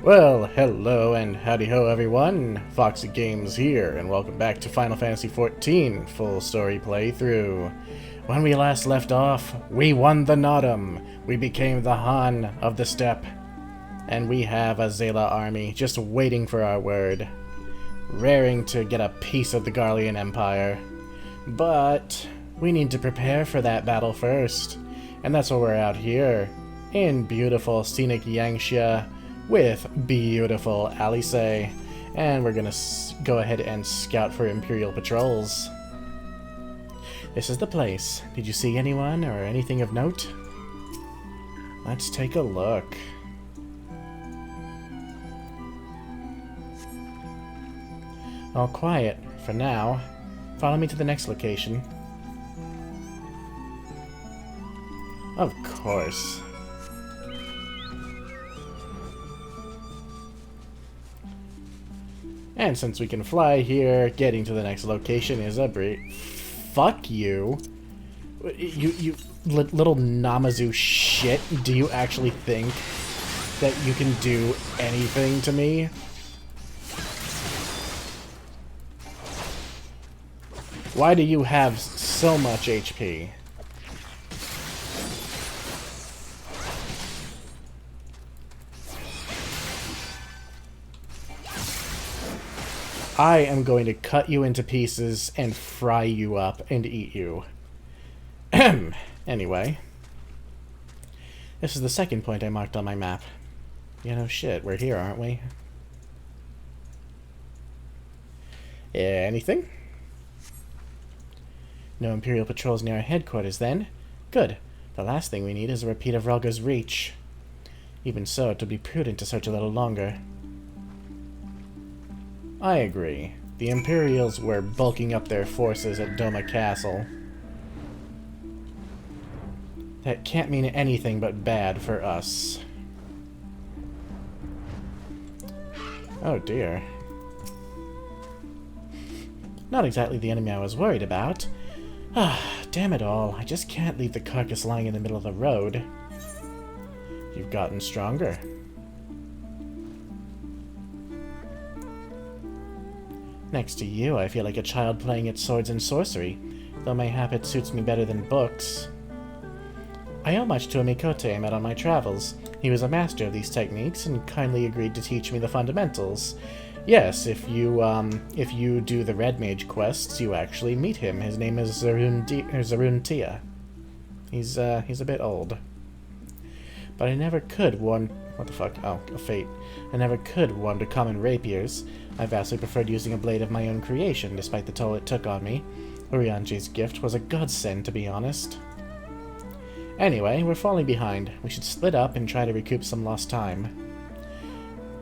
Well, hello and howdy-ho everyone, Foxy Games here, and welcome back to Final Fantasy XIV full story playthrough. When we last left off, we won the Nodum, we became the Han of the Steppe, and we have a Zayla army just waiting for our word, raring to get a piece of the Garlean Empire. But we need to prepare for that battle first, and that's why we're out here, in beautiful scenic Yangxia, with beautiful Alice, and we're gonna go ahead and scout for Imperial patrols. This is the place. Did you see anyone or anything of note? Let's take a look. All quiet for now. Follow me to the next location. Of course. And since we can fly here, getting to the next location is a breeze. Fuck you. You little Namazu shit. Do you actually think that you can do anything to me? Why do you have so much HP? I am going to cut you into pieces and fry you up and eat you. Anyway. This is the second point I marked on my map. You know, shit, we're here, aren't we? Anything? No Imperial patrols near our headquarters, then? Good. The last thing we need is a repeat of Relga's reach. Even so, it would be prudent to search a little longer. I agree. The Imperials were bulking up their forces at Doma Castle. That can't mean anything but bad for us. Oh dear. Not exactly the enemy I was worried about. Ah, damn it all. I just can't leave the carcass lying in the middle of the road. You've gotten stronger. Next to you, I feel like a child playing at swords and sorcery, though mayhap it suits me better than books. I owe much to a Mikote I met on my travels. He was a master of these techniques and kindly agreed to teach me the fundamentals. Yes, if you do the Red Mage quests, you actually meet him. His name is Zarun Tia. He's a bit old. But I never could warn... What the fuck? Oh, a fate. I never could warn to common rapiers. I vastly preferred using a blade of my own creation, despite the toll it took on me. Urianji's gift was a godsend, to be honest. Anyway, we're falling behind. We should split up and try to recoup some lost time.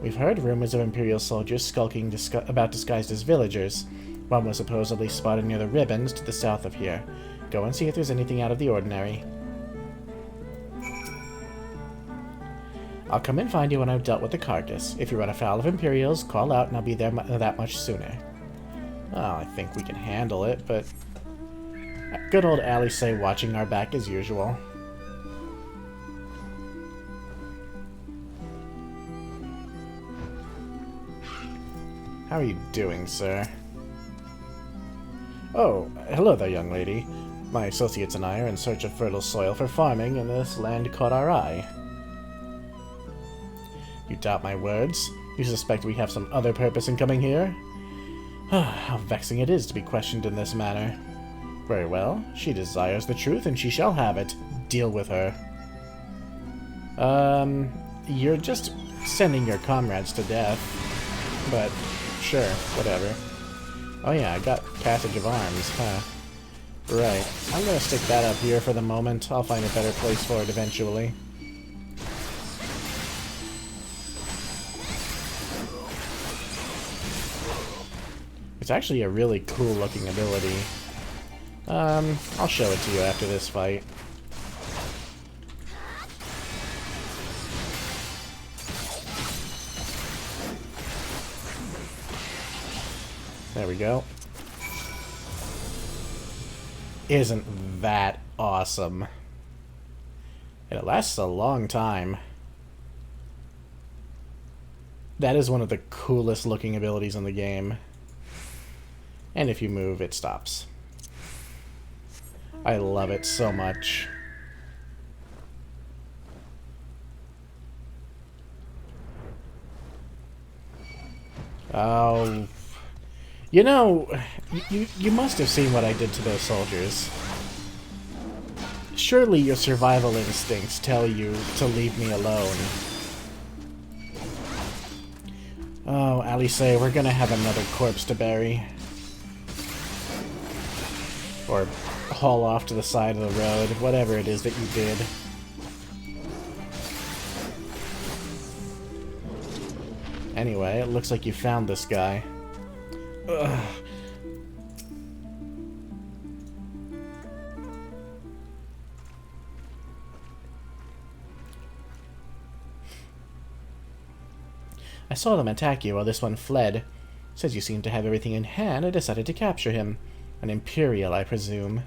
We've heard rumors of Imperial soldiers skulking about disguised as villagers. One was supposedly spotted near the ribbons to the south of here. Go and see if there's anything out of the ordinary. I'll come and find you when I've dealt with the carcass. If you run afoul of Imperials, call out and I'll be there that much sooner. Oh, I think we can handle it, but... Good old Alice watching our back as usual. How are you doing, sir? Oh, hello there, young lady. My associates and I are in search of fertile soil for farming, and this land caught our eye. You doubt my words? You suspect we have some other purpose in coming here? How vexing it is to be questioned in this manner. Very well. She desires the truth, and she shall have it. Deal with her. You're just sending your comrades to death. But, sure, whatever. Oh yeah, I got passage of arms, huh? Right. I'm gonna stick that up here for the moment. I'll find a better place for it eventually. It's actually a really cool looking ability. I'll show it to you after this fight. There we go. Isn't that awesome? And it lasts a long time. That is one of the coolest looking abilities in the game. And if you move, it stops. I love it so much. Oh... You know, you must have seen what I did to those soldiers. Surely your survival instincts tell you to leave me alone. Oh, Alice, we're gonna have another corpse to bury. Or haul off to the side of the road, whatever it is that you did. Anyway, it looks like you found this guy. Ugh. I saw them attack you while this one fled. Since you seem to have everything in hand, I decided to capture him. An Imperial, I presume.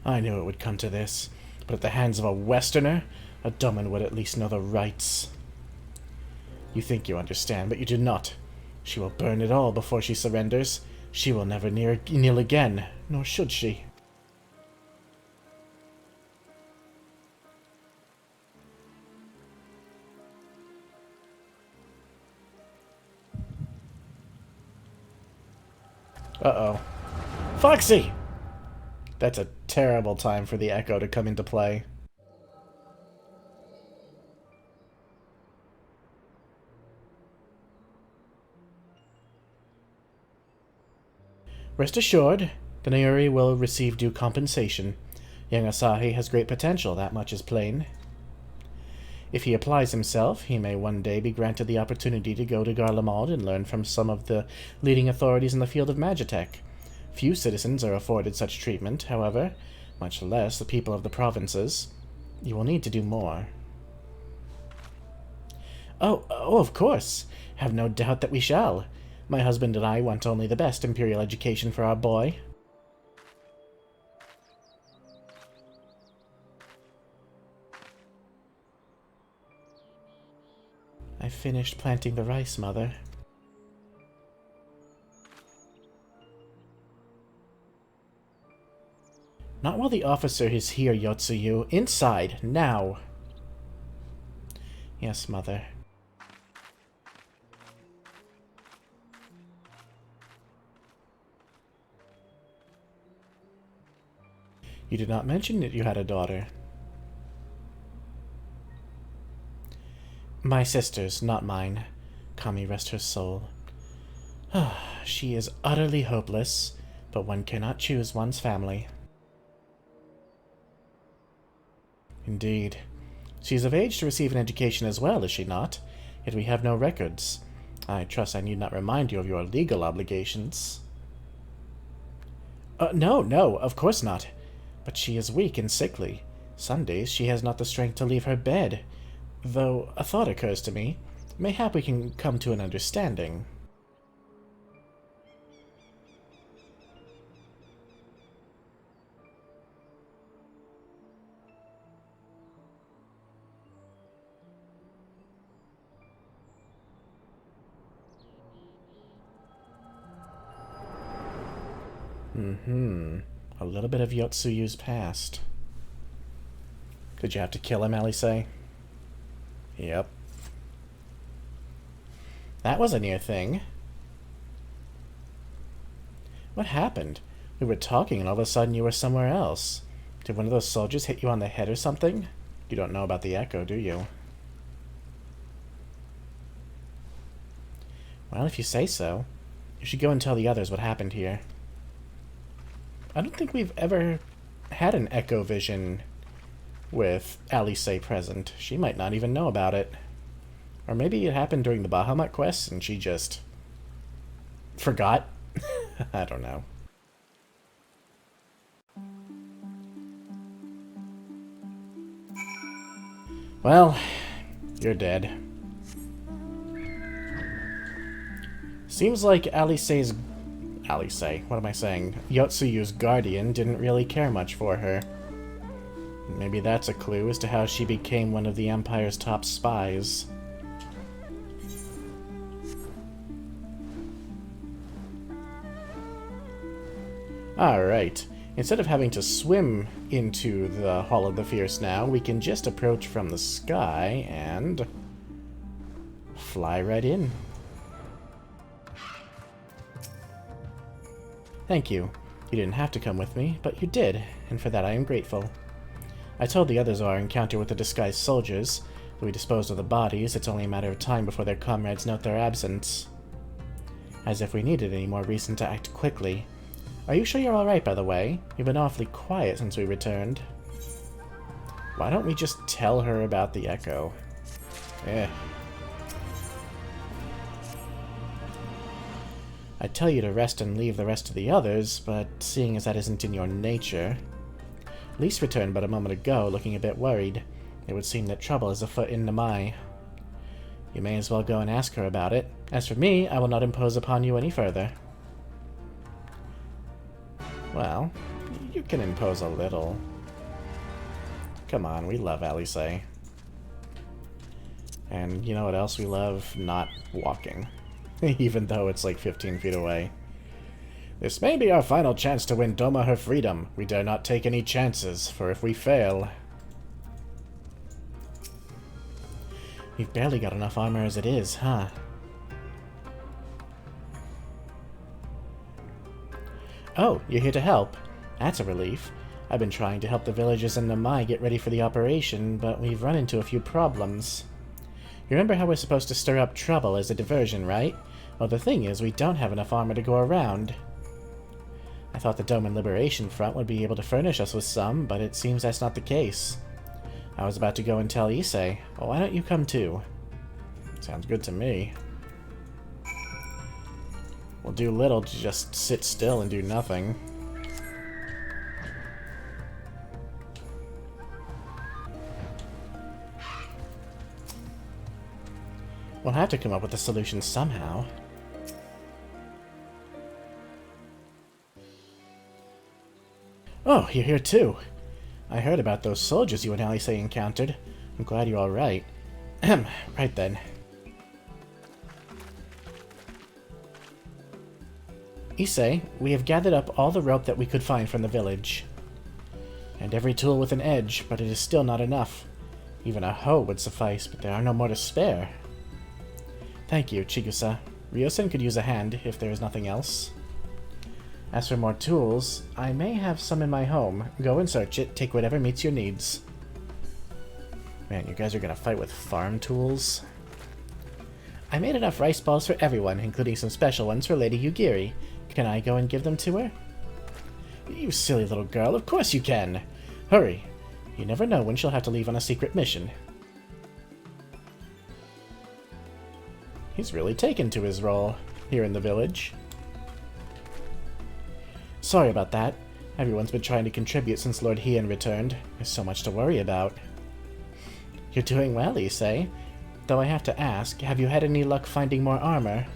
I knew it would come to this, but at the hands of a Westerner, a Doma would at least know the rights. You think you understand, but you do not. She will burn it all before she surrenders. She will never kneel again, nor should she. Uh-oh. Foxy! That's a terrible time for the Echo to come into play. Rest assured, the Nauri will receive due compensation. Young Asahi has great potential, that much is plain. If he applies himself, he may one day be granted the opportunity to go to Garlean and learn from some of the leading authorities in the field of magitech. Few citizens are afforded such treatment, however, much less the people of the provinces. You will need to do more. Oh, of course. Have no doubt that we shall. My husband and I want only the best Imperial education for our boy. I finished planting the rice, Mother. Not while the officer is here, Yotsuyu. Inside, now. Yes, Mother. You did not mention that you had a daughter. My sister's, not mine. Kami rest her soul. She is utterly hopeless, but one cannot choose one's family. Indeed. She is of age to receive an education as well, is she not? Yet we have no records. I trust I need not remind you of your legal obligations. No, of course not. But she is weak and sickly. Some days she has not the strength to leave her bed. Though a thought occurs to me. Mayhap we can come to an understanding. A little bit of Yotsuyu's past. Did you have to kill him, Alice? Yep. That was a near thing. What happened? We were talking and all of a sudden you were somewhere else. Did one of those soldiers hit you on the head or something? You don't know about the Echo, do you? Well, if you say so. You should go and tell the others what happened here. I don't think we've ever had an Echo vision with Alice present. She might not even know about it. Or maybe it happened during the Bahamut quest and she just forgot. I don't know. Well, you're dead. Seems like what am I saying? Yotsuyu's guardian didn't really care much for her. Maybe that's a clue as to how she became one of the Empire's top spies. Alright, instead of having to swim into the Hall of the Fierce now, we can just approach from the sky and fly right in. Thank you. You didn't have to come with me, but you did, and for that I am grateful. I told the others of our encounter with the disguised soldiers. Though we disposed of the bodies, it's only a matter of time before their comrades note their absence. As if we needed any more reason to act quickly. Are you sure you're alright, by the way? You've been awfully quiet since we returned. Why don't we just tell her about the echo? I'd tell you to rest and leave the rest of the others, but seeing as that isn't in your nature... Lise returned but a moment ago, looking a bit worried. It would seem that trouble is afoot in Namai. You may as well go and ask her about it. As for me, I will not impose upon you any further. Well, you can impose a little. Come on, we love Alice. And you know what else we love? Not walking. Even though it's like 15 feet away. This may be our final chance to win Doma her freedom. We dare not take any chances, for if we fail... We've barely got enough armor as it is, huh? Oh, you're here to help. That's a relief. I've been trying to help the villagers in Namai get ready for the operation, but we've run into a few problems. You remember how we're supposed to stir up trouble as a diversion, right? Well, the thing is, we don't have enough armor to go around. I thought the Doma Liberation Front would be able to furnish us with some, but it seems that's not the case. I was about to go and tell Issei. Well, why don't you come too? Sounds good to me. We'll do little to just sit still and do nothing. We'll have to come up with a solution somehow. Oh, you're here too. I heard about those soldiers you and Alice encountered. I'm glad you're alright. Ahem, right then. Issei, we have gathered up all the rope that we could find from the village. And every tool with an edge, but it is still not enough. Even a hoe would suffice, but there are no more to spare. Thank you, Chigusa. Ryosen could use a hand, if there is nothing else. As for more tools, I may have some in my home. Go and search it, take whatever meets your needs. Man, you guys are gonna fight with farm tools? I made enough rice balls for everyone, including some special ones for Lady Yugiri. Can I go and give them to her? You silly little girl, of course you can! Hurry! You never know when she'll have to leave on a secret mission. He's really taken to his role here in the village. Sorry about that. Everyone's been trying to contribute since Lord Hien returned. There's so much to worry about. You're doing well, Issei. Though I have to ask, have you had any luck finding more armor?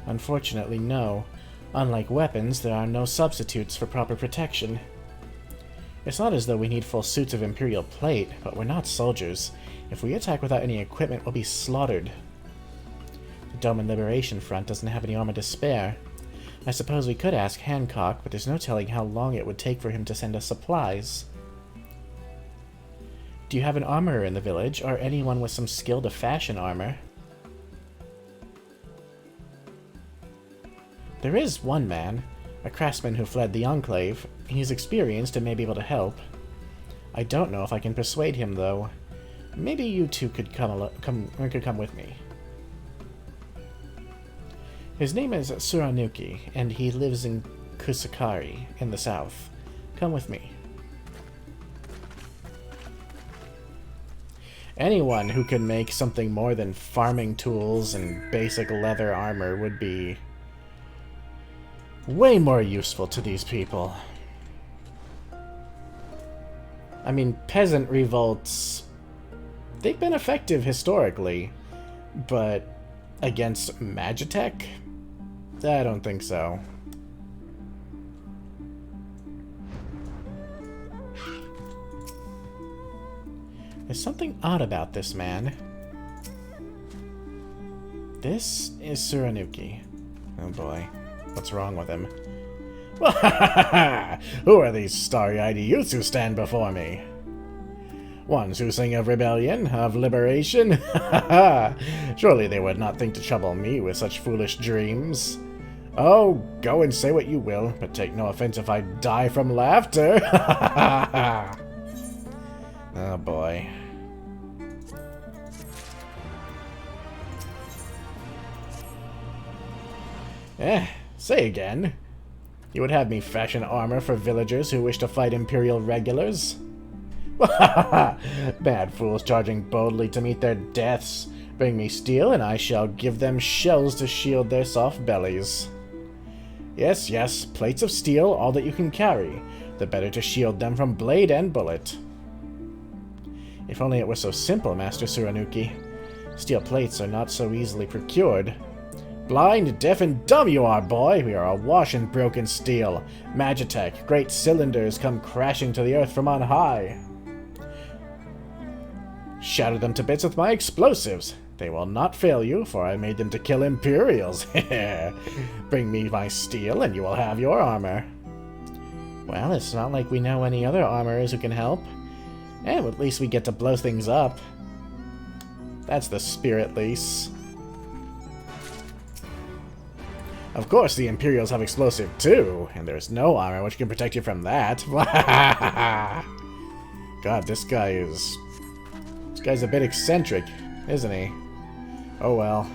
Unfortunately, no. Unlike weapons, there are no substitutes for proper protection. It's not as though we need full suits of Imperial plate, but we're not soldiers. If we attack without any equipment, we'll be slaughtered. The Doma Liberation Front doesn't have any armor to spare. I suppose we could ask Hancock, but there's no telling how long it would take for him to send us supplies. Do you have an armorer in the village, or anyone with some skill to fashion armor? There is one man, a craftsman who fled the Enclave. He's experienced and may be able to help. I don't know if I can persuade him, though. Maybe you two could come with me. His name is Suranuki, and he lives in Kusakari, in the south. Come with me. Anyone who can make something more than farming tools and basic leather armor would be way more useful to these people. I mean, peasant revolts, they've been effective historically, but against Magitech? I don't think so. There's something odd about this man. This is Suranuki. Oh boy. What's wrong with him? Who are these starry-eyed youths who stand before me? Ones who sing of rebellion, of liberation? Surely they would not think to trouble me with such foolish dreams. Oh, go and say what you will, but take no offense if I die from laughter. Oh boy. Say again. You would have me fashion armor for villagers who wish to fight Imperial regulars? Bad fools charging boldly to meet their deaths. Bring me steel, and I shall give them shells to shield their soft bellies. Yes, yes, plates of steel, all that you can carry. The better to shield them from blade and bullet. If only it were so simple, Master Suranuki. Steel plates are not so easily procured. Blind, deaf, and dumb you are, boy! We are awash in broken steel. Magitech, great cylinders come crashing to the earth from on high. Shatter them to bits with my explosives. They will not fail you, for I made them to kill Imperials. Bring me my steel, and you will have your armor. Well, it's not like we know any other armorers who can help. Well, at least we get to blow things up. That's the spirit, lease. Of course, the Imperials have explosive too, and there's no armor which can protect you from that. God, this guy's a bit eccentric, isn't he? Oh well.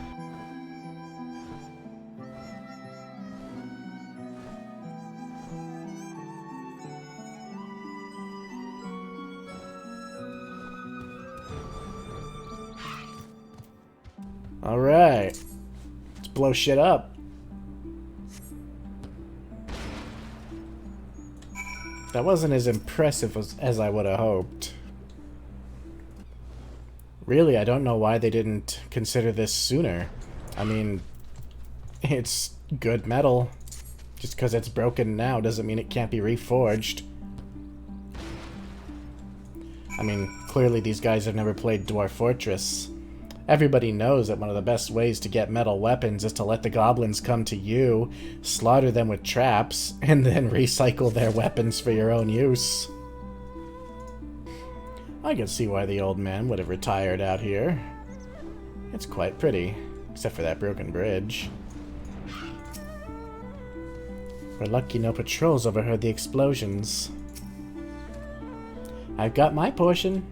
Alright. Let's blow shit up. That wasn't as impressive as I would have hoped. Really, I don't know why they didn't consider this sooner. I mean, it's good metal. Just because it's broken now doesn't mean it can't be reforged. I mean, clearly these guys have never played Dwarf Fortress. Everybody knows that one of the best ways to get metal weapons is to let the goblins come to you, slaughter them with traps, and then recycle their weapons for your own use. I can see why the old man would have retired out here. It's quite pretty, except for that broken bridge. We're lucky no patrols overheard the explosions. I've got my portion.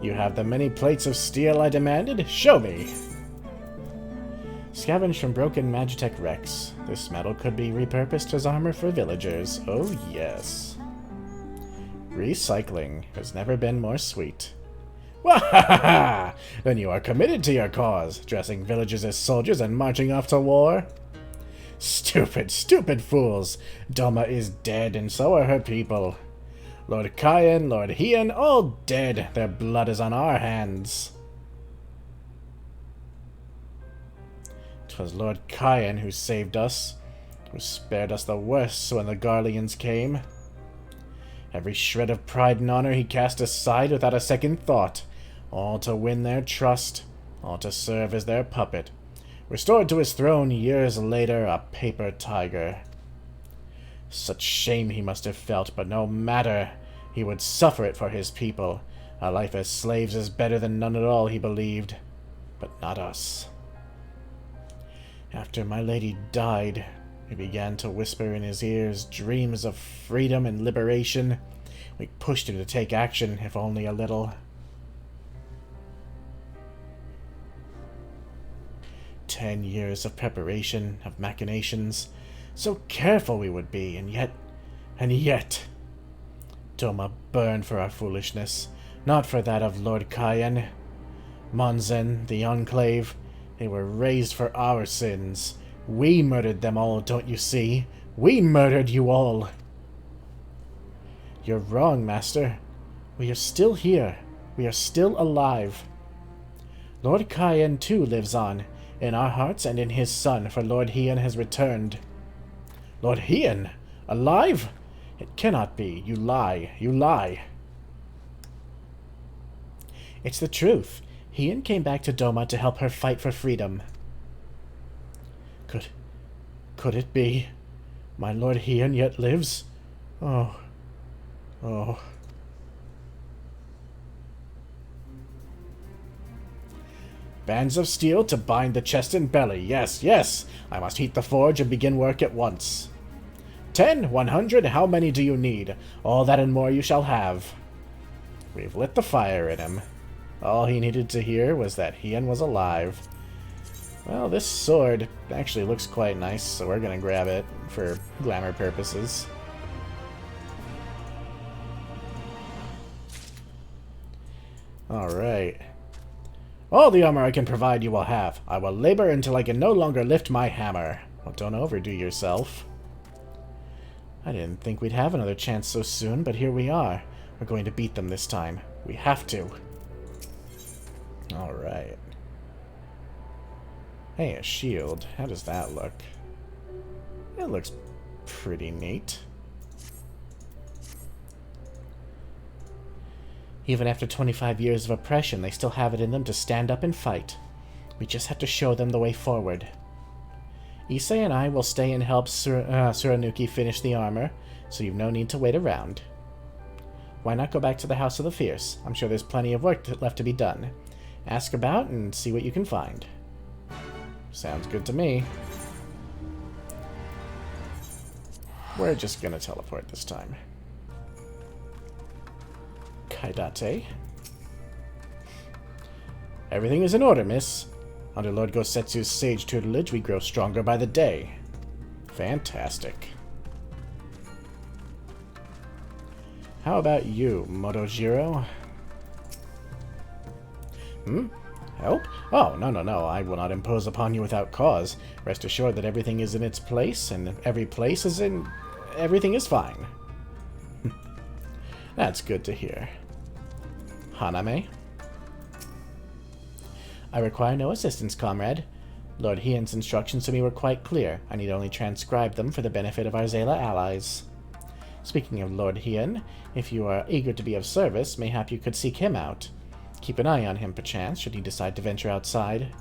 You have the many plates of steel I demanded? Show me! Scavenged from broken Magitech wrecks. This metal could be repurposed as armor for villagers. Oh yes. Recycling has never been more sweet. Wahaha! Then you are committed to your cause, dressing villagers as soldiers and marching off to war? Stupid, stupid fools! Doma is dead, and so are her people. Lord Kyan, Lord Hian, all dead. Their blood is on our hands. 'Twas Lord Kyan who saved us, who spared us the worst when the Garleans came. Every shred of pride and honor he cast aside without a second thought, all to win their trust, all to serve as their puppet. Restored to his throne years later, a paper tiger. Such shame he must have felt, but no matter. He would suffer it for his people. A life as slaves is better than none at all, he believed. But not us. After my lady died, we began to whisper in his ears dreams of freedom and liberation. We pushed him to take action, if only a little. 10 years of preparation, of machinations. So careful we would be, and yet... Doma burned for our foolishness, not for that of Lord Kyan. Monzen, the Enclave, they were raised for our sins. We murdered them all, don't you see? We murdered you all! You're wrong, Master. We are still here. We are still alive. Lord Kyan, too, lives on, in our hearts and in his son, for Lord Hian has returned. Lord Hian? Alive? It cannot be. You lie. You lie. It's the truth. Hien came back to Doma to help her fight for freedom. Could it be? My Lord Hien yet lives? Oh. Oh. Bands of steel to bind the chest and belly. Yes, yes. I must heat the forge and begin work at once. 10, 100, how many do you need? All that and more you shall have. We've lit the fire in him. All he needed to hear was that Hien was alive. Well, this sword actually looks quite nice, so we're gonna grab it for glamour purposes. Alright. All the armor I can provide you will have. I will labor until I can no longer lift my hammer. Well, don't overdo yourself. I didn't think we'd have another chance so soon, but here we are. We're going to beat them this time. We have to. Alright. Hey, a shield. How does that look? It looks pretty neat. Even after 25 years of oppression, they still have it in them to stand up and fight. We just have to show them the way forward. Issei and I will stay and help Tsurunuki finish the armor, so you've no need to wait around. Why not go back to the House of the Fierce? I'm sure there's plenty of work left to be done. Ask about and see what you can find. Sounds good to me. We're just gonna teleport this time. Kaidate. Everything is in order, miss. Under Lord Gosetsu's sage tutelage, we grow stronger by the day. Fantastic. How about you, Motojiro? Help? Oh, no. I will not impose upon you without cause. Rest assured that everything is in its place, and everything is fine. That's good to hear. Haname? I require no assistance, comrade. Lord Hien's instructions to me were quite clear. I need only transcribe them for the benefit of our Zayla allies. Speaking of Lord Hien, if you are eager to be of service, mayhap you could seek him out. Keep an eye on him, perchance, should he decide to venture outside.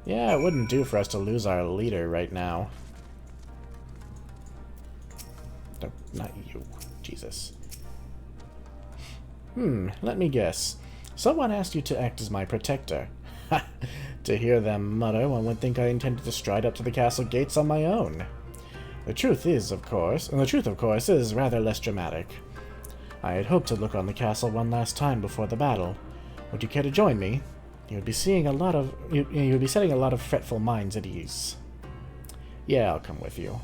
Yeah, it wouldn't do for us to lose our leader right now. No, not you. Jesus. Let me guess. Someone asked you to act as my protector. Ha! To hear them mutter, one would think I intended to stride up to the castle gates on my own. The truth, of course, is rather less dramatic. I had hoped to look on the castle one last time before the battle. Would you care to join me? You would be setting a lot of fretful minds at ease. Yeah, I'll come with you.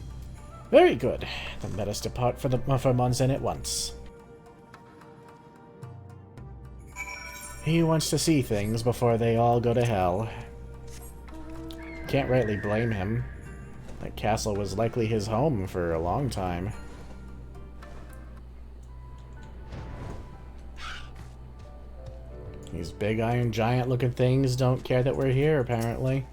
Very good. Then let us depart for Monzen at once. He wants to see things before they all go to hell. Can't rightly blame him. That castle was likely his home for a long time. These big iron giant looking things don't care that we're here, apparently.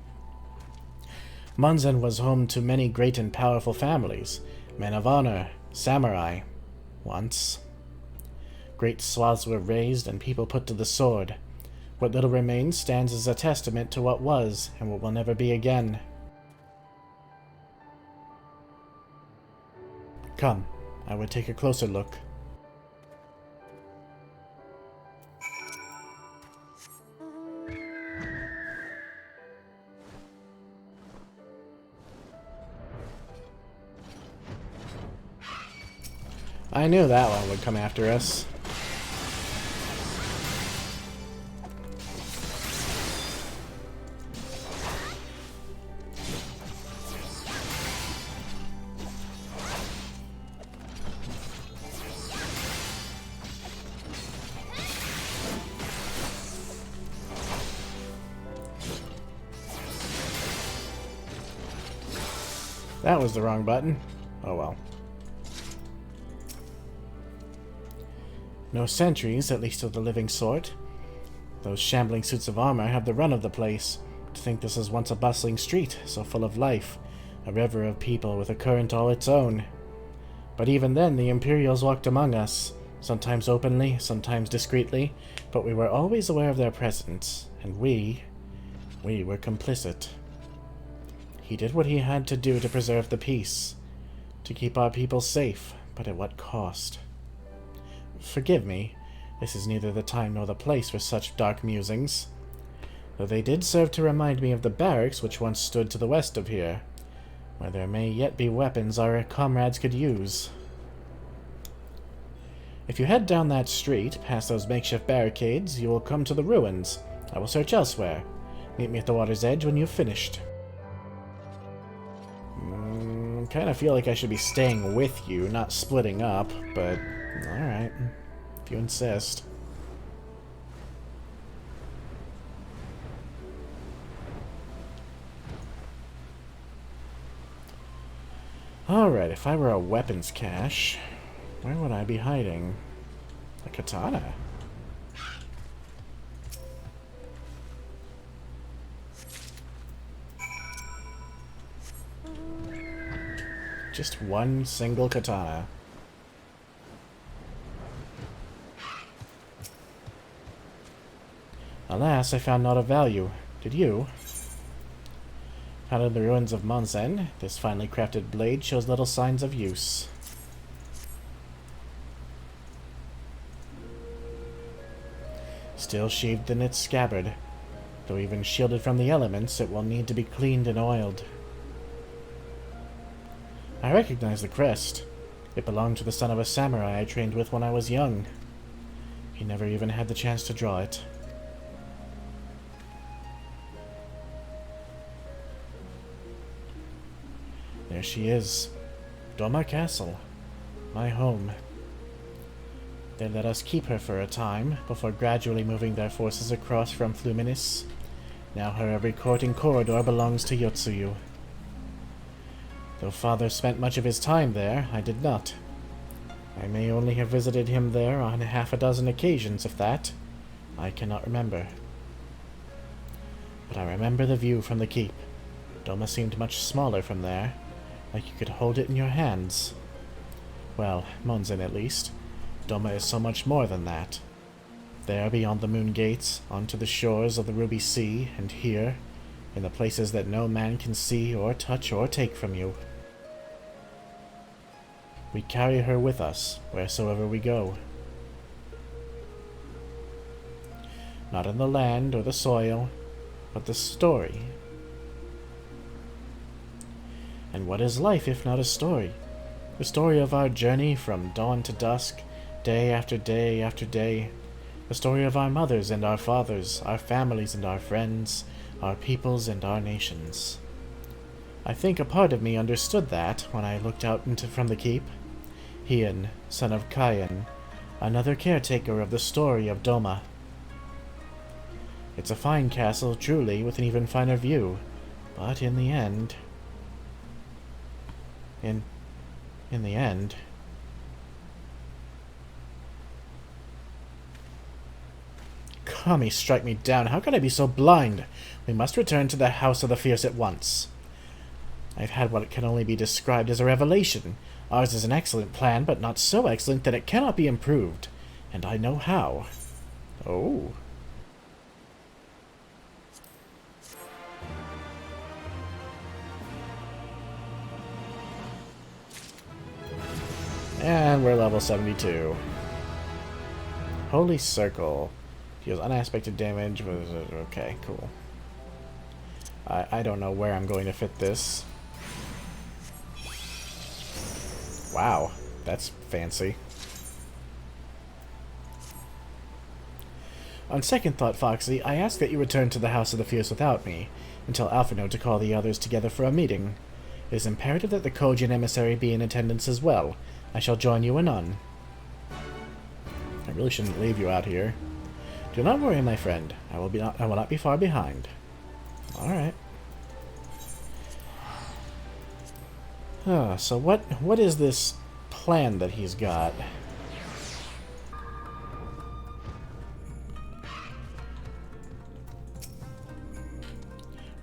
Monzen was home to many great and powerful families, men of honor, samurai, once. Great swaths were razed and people put to the sword. What little remains stands as a testament to what was and what will never be again. Come, I would take a closer look. I knew that one would come after us. That was the wrong button. Oh well. No sentries, at least of the living sort. Those shambling suits of armor have the run of the place. To think this was once a bustling street, so full of life. A river of people with a current all its own. But even then, the Imperials walked among us, sometimes openly, sometimes discreetly, but we were always aware of their presence, and we were complicit. He did what he had to do to preserve the peace, to keep our people safe, but at what cost? Forgive me, this is neither the time nor the place for such dark musings, though they did serve to remind me of the barracks which once stood to the west of here, where there may yet be weapons our comrades could use. If you head down that street, past those makeshift barricades, you will come to the ruins. I will search elsewhere. Meet me at the water's edge when you've finished. Kind of feel like I should be staying with you, not splitting up, but alright, if you insist. Alright, if I were a weapons cache, where would I be hiding? A katana? Just one single katana. Alas, I found naught of value. Did you? Found in the ruins of Monzen, this finely crafted blade shows little signs of use. Still sheathed in its scabbard. Though even shielded from the elements, it will need to be cleaned and oiled. I recognize the crest. It belonged to the son of a samurai I trained with when I was young. He never even had the chance to draw it. There she is. Doma Castle. My home. They let us keep her for a time, before gradually moving their forces across from Fluminis. Now her every court and corridor belongs to Yotsuyu. Though father spent much of his time there, I did not. I may only have visited him there on half a dozen occasions, if that. I cannot remember. But I remember the view from the keep. Doma seemed much smaller from there, like you could hold it in your hands. Well, Monzen at least. Doma is so much more than that. There, beyond the moon gates, onto the shores of the Ruby Sea, and here, in the places that no man can see or touch or take from you. We carry her with us, wheresoever we go. Not in the land or the soil, but the story. And what is life if not a story? The story of our journey from dawn to dusk, day after day after day. The story of our mothers and our fathers, our families and our friends, our peoples and our nations. I think a part of me understood that when I looked out from the keep. Hien, son of Kayan, another caretaker of the story of Doma. It's a fine castle, truly, with an even finer view, but in the end... In the end... Kami, strike me down. How could I be so blind? We must return to the House of the Fierce at once. I've had what can only be described as a revelation. Ours is an excellent plan, but not so excellent that it cannot be improved. And I know how. Oh. And we're level 72. Holy Circle. Deals unaspected damage. Okay, cool. I don't know where I'm going to fit this. Wow, that's fancy. On second thought, Foxy, I ask that you return to the House of the Fierce without me, and tell Alphino to call the others together for a meeting. It is imperative that the Kojian emissary be in attendance as well. I shall join you anon. I really shouldn't leave you out here. Do not worry, my friend. I will not be far behind. Alright. So what is this plan that he's got?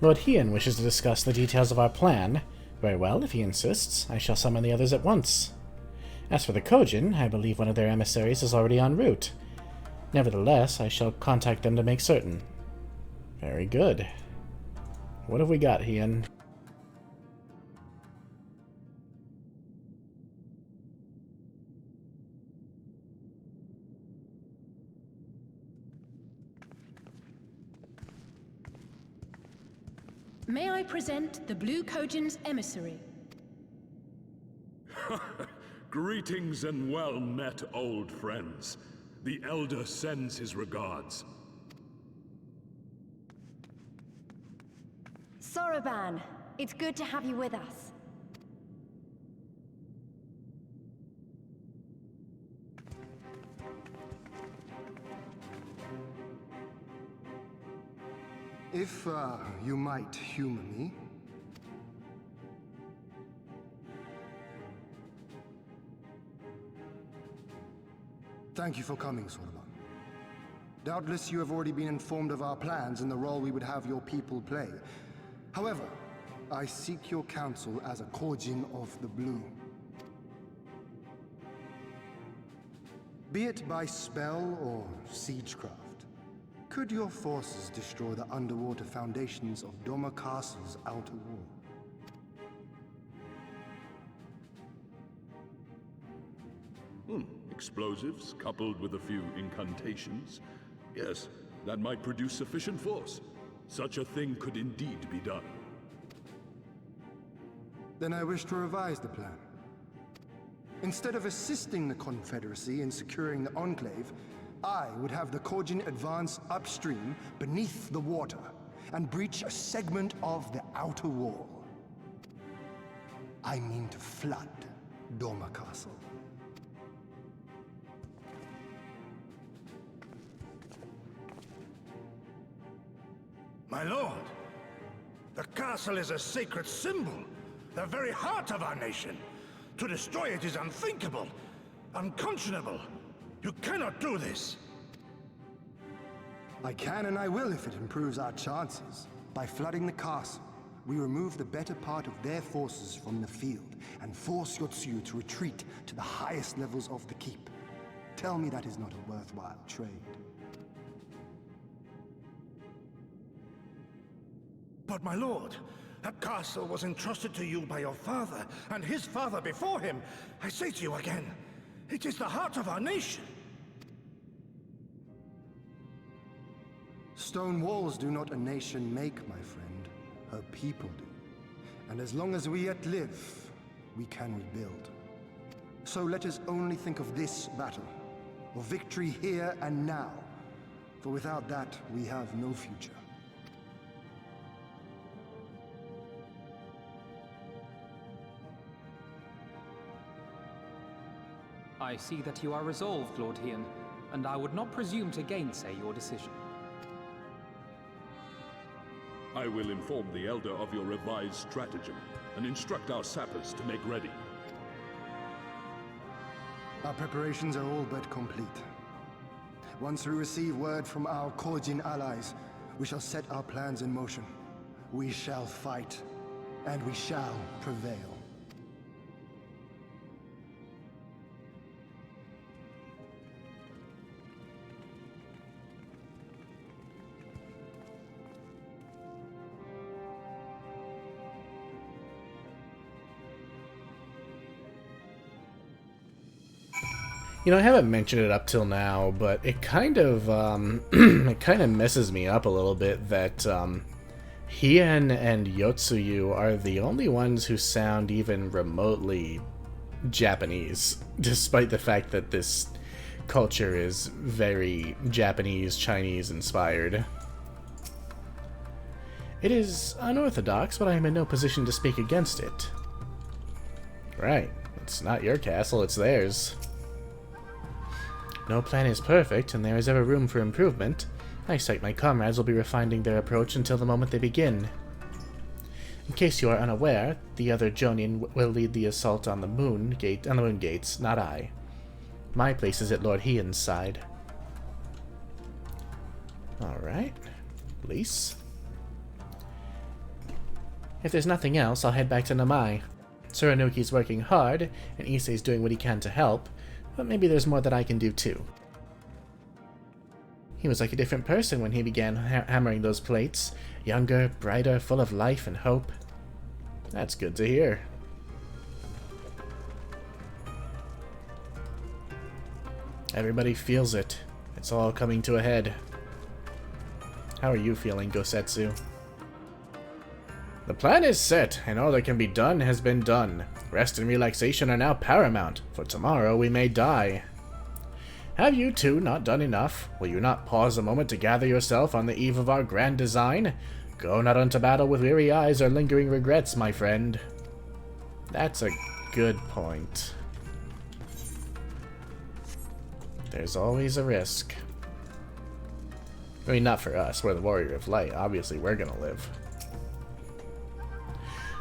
Lord Hien wishes to discuss the details of our plan. Very well, if he insists, I shall summon the others at once. As for the Kojin, I believe one of their emissaries is already en route. Nevertheless, I shall contact them to make certain. Very good. What have we got, Hien? May I present the Blue Kojin's emissary? Greetings and well met, old friends. The Elder sends his regards. Soroban, it's good to have you with us. If, you might humor me. Thank you for coming, Soroban. Doubtless you have already been informed of our plans and the role we would have your people play. However, I seek your counsel as a Kojin of the Blue. Be it by spell or siegecraft, could your forces destroy the underwater foundations of Doma Castle's outer wall? Explosives coupled with a few incantations. Yes, that might produce sufficient force. Such a thing could indeed be done. Then I wish to revise the plan. Instead of assisting the Confederacy in securing the Enclave, I would have the Kojin advance upstream, beneath the water, and breach a segment of the outer wall. I mean to flood Doma Castle. My lord, the castle is a sacred symbol, the very heart of our nation. To destroy it is unthinkable, unconscionable. You cannot do this. I can and I will if it improves our chances. By flooding the castle, we remove the better part of their forces from the field and force Yotsuyu to retreat to the highest levels of the keep. Tell me that is not a worthwhile trade. But my lord, that castle was entrusted to you by your father, and his father before him. I say to you again, it is the heart of our nation. Stone walls do not a nation make, my friend. Her people do. And as long as we yet live, we can rebuild. So let us only think of this battle, of victory here and now. For without that, we have no future. I see that you are resolved, Lord Hien, and I would not presume to gainsay your decision. I will inform the Elder of your revised stratagem, and instruct our sappers to make ready. Our preparations are all but complete. Once we receive word from our Kojin allies, we shall set our plans in motion. We shall fight, and we shall prevail. You know, I haven't mentioned it up till now, but it kind of, it kind of messes me up a little bit that, Hien and Yotsuyu are the only ones who sound even remotely Japanese, despite the fact that this culture is very Japanese, Chinese inspired. It is unorthodox, but I am in no position to speak against it. Right, it's not your castle, it's theirs. No plan is perfect, and there is ever room for improvement. I expect my comrades will be refining their approach until the moment they begin. In case you are unaware, the other Jonin will lead the assault on the moon gates, not I. My place is at Lord Hien's side. Alright. Lise. If there's nothing else, I'll head back to Namai. Tsurunuki's working hard, and Issei's doing what he can to help, but maybe there's more that I can do too. He was like a different person when he began hammering those plates. Younger, brighter, full of life and hope. That's good to hear. Everybody feels it. It's all coming to a head. How are you feeling, Gosetsu? The plan is set, and all that can be done has been done. Rest and relaxation are now paramount, for tomorrow we may die. Have you two not done enough? Will you not pause a moment to gather yourself on the eve of our grand design? Go not unto battle with weary eyes or lingering regrets, my friend. That's a good point. There's always a risk. I mean, not for us. We're the Warrior of Light. Obviously, we're gonna live.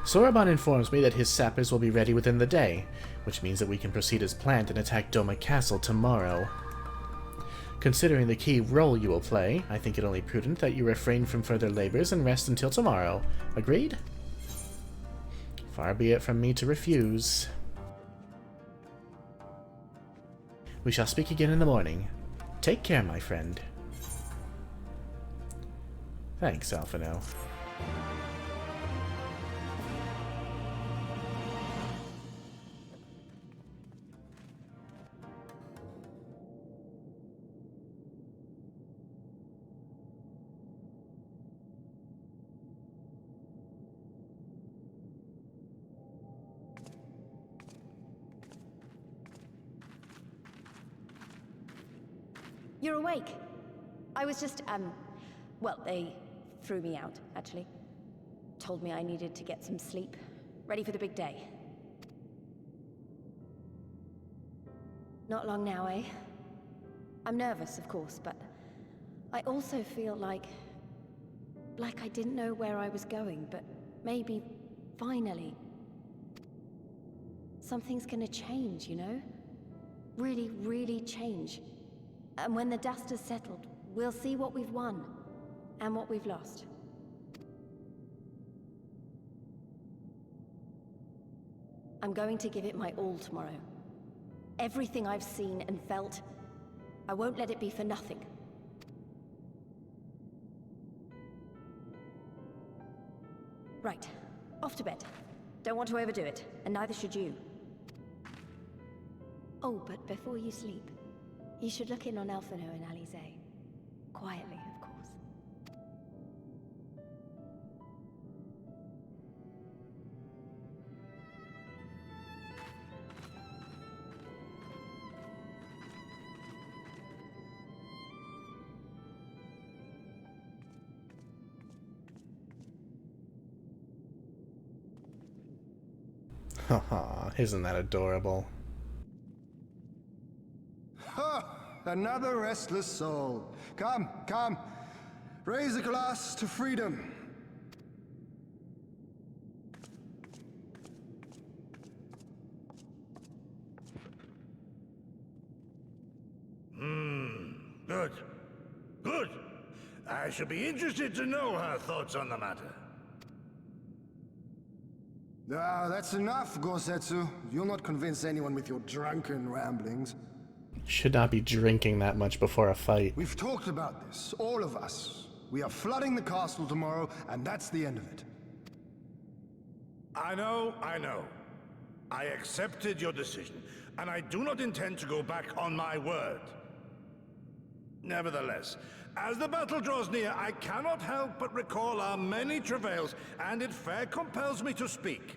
Soraban informs me that his sappers will be ready within the day, which means that we can proceed as planned and attack Doma Castle tomorrow. Considering the key role you will play, I think it only prudent that you refrain from further labors and rest until tomorrow. Agreed? Far be it from me to refuse. We shall speak again in the morning. Take care, my friend. Thanks, Alphino. You're awake. I was just, well, they threw me out, actually. Told me I needed to get some sleep. Ready for the big day. Not long now, eh? I'm nervous, of course, but I also feel like I didn't know where I was going, but maybe, finally, something's gonna change, you know? Really, really change. And when the dust has settled, we'll see what we've won, and what we've lost. I'm going to give it my all tomorrow. Everything I've seen and felt, I won't let it be for nothing. Right, off to bed. Don't want to overdo it, and neither should you. Oh, but before you sleep, you should look in on Alphino and Alize. Quietly, of course. Haha, isn't that adorable? Another restless soul. Come, come. Raise a glass to freedom. Good. Good. I should be interested to know her thoughts on the matter. Ah, that's enough, Gosetsu. You'll not convince anyone with your drunken ramblings. Should not be drinking that much before a fight. We've talked about this, all of us. We are flooding the castle tomorrow, and that's the end of it. I know. I accepted your decision, and I do not intend to go back on my word. Nevertheless, as the battle draws near, I cannot help but recall our many travails, and it fair compels me to speak.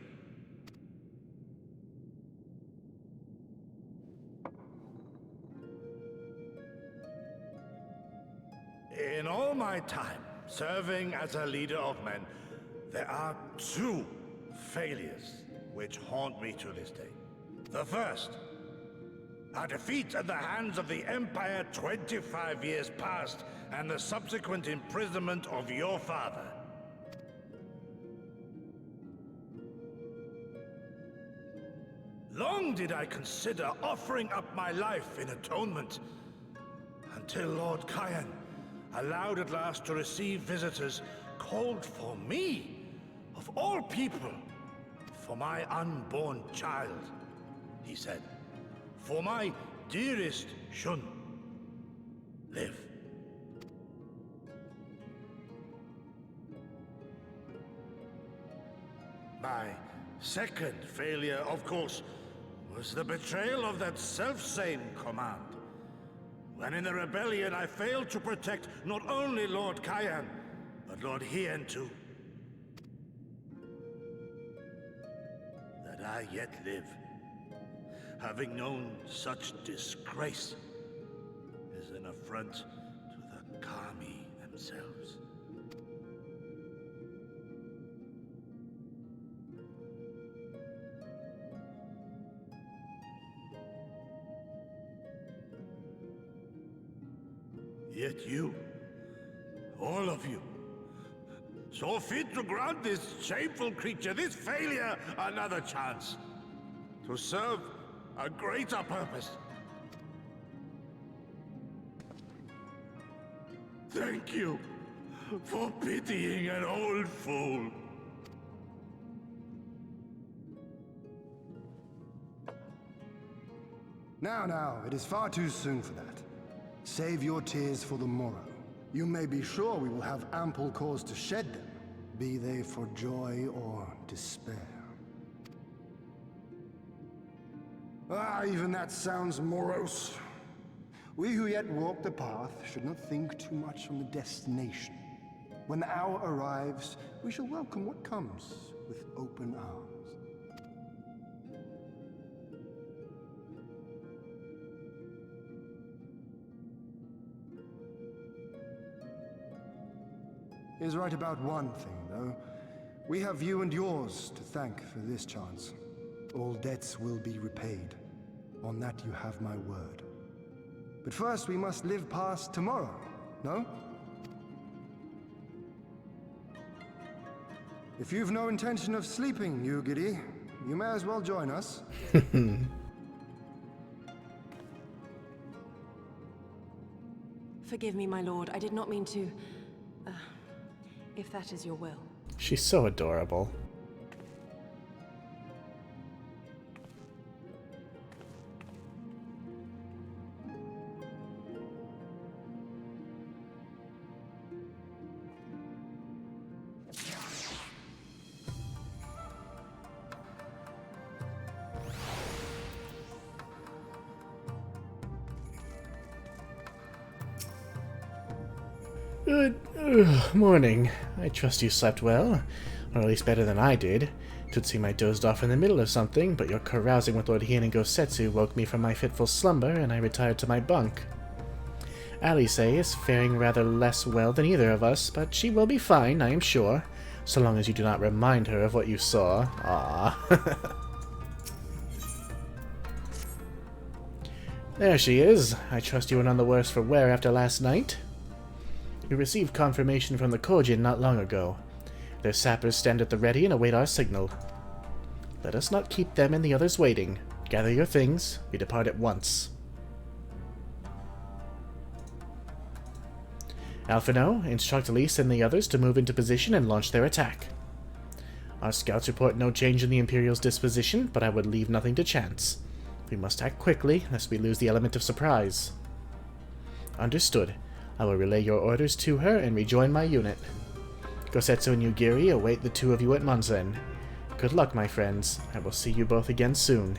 In all my time serving as a leader of men, there are two failures which haunt me to this day. The first, our defeat at the hands of the Empire 25 years past, and the subsequent imprisonment of your father. Long did I consider offering up my life in atonement, until Lord Kyan allowed at last to receive visitors called for me, of all people, For my unborn child, he said. For my dearest Shun. Live. My second failure, of course, was the betrayal of that self-same command. When in the rebellion I failed to protect not only Lord Kyan, but Lord Hien too. That I yet live, having known such disgrace, is an affront to the Kami themselves. Yet you, all of you, saw fit to grant this shameful creature, this failure, another chance to serve a greater purpose. Thank you for pitying an old fool. Now, it is far too soon for that. Save your tears for the morrow. You may be sure we will have ample cause to shed them, be they for joy or despair. Even that sounds morose. We who yet walk the path should not think too much on the destination. When the hour arrives, we shall welcome what comes with open arms. He is right about one thing, though. We have you and yours to thank for this chance. All debts will be repaid. On that you have my word. But first we must live past tomorrow, no? If you've no intention of sleeping, Yugiri, you may as well join us. Forgive me, my lord. I did not mean to... if that is your will. She's so adorable. Good morning. I trust you slept well, or at least better than I did. Twould seem I dozed off in the middle of something, but your carousing with Lord Hien and Gosetsu woke me from my fitful slumber, and I retired to my bunk. Alice is faring rather less well than either of us, but she will be fine, I am sure, so long as you do not remind her of what you saw. Ah. There she is. I trust you are none the worse for wear after last night. We received confirmation from the Kojin not long ago. Their sappers stand at the ready and await our signal. Let us not keep them and the others waiting. Gather your things. We depart at once. Alphino, instruct Elise and the others to move into position and launch their attack. Our scouts report no change in the Imperial's disposition, but I would leave nothing to chance. We must act quickly, lest we lose the element of surprise. Understood. I will relay your orders to her and rejoin my unit. Gosetsu and Yugiri await the two of you at Monzen. Good luck, my friends. I will see you both again soon.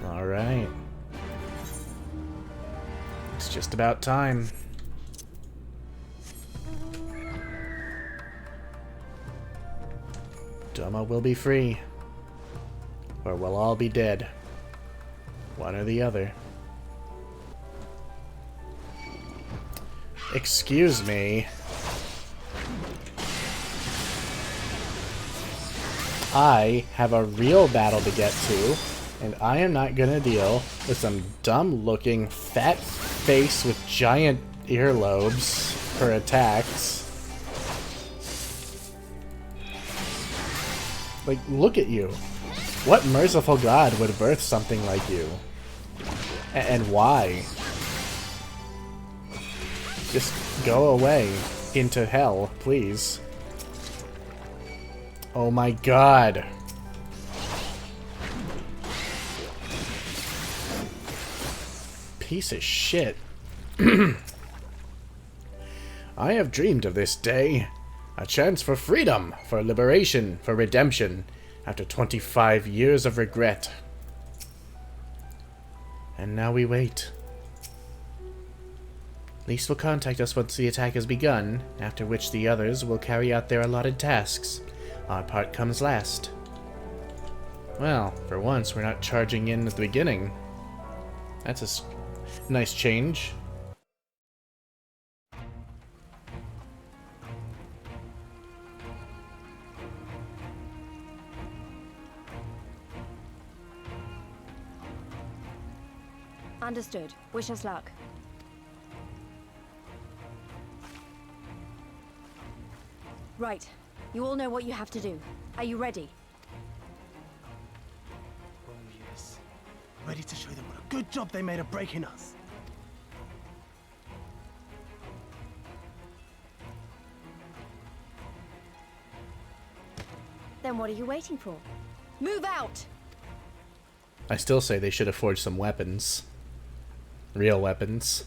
Alright. It's just about time. Doma will be free. Or we'll all be dead. One or the other. Excuse me. I have a real battle to get to, and I am not gonna deal with some dumb-looking fat face with giant earlobes for attacks. Like, look at you. What merciful god would birth something like you? And why? Just go away into hell, please. Oh my god. Piece of shit. I have dreamed of this day. A chance for freedom, for liberation, for redemption, after 25 years of regret. And now we wait. Least will contact us once the attack has begun, after which the others will carry out their allotted tasks. Our part comes last. Well, for once, we're not charging in at the beginning. That's a nice change. Understood. Wish us luck. Right. You all know what you have to do. Are you ready? Oh yes. Ready to show them what a good job they made of breaking us. Then what are you waiting for? Move out! I still say they should have forged some weapons. Real weapons.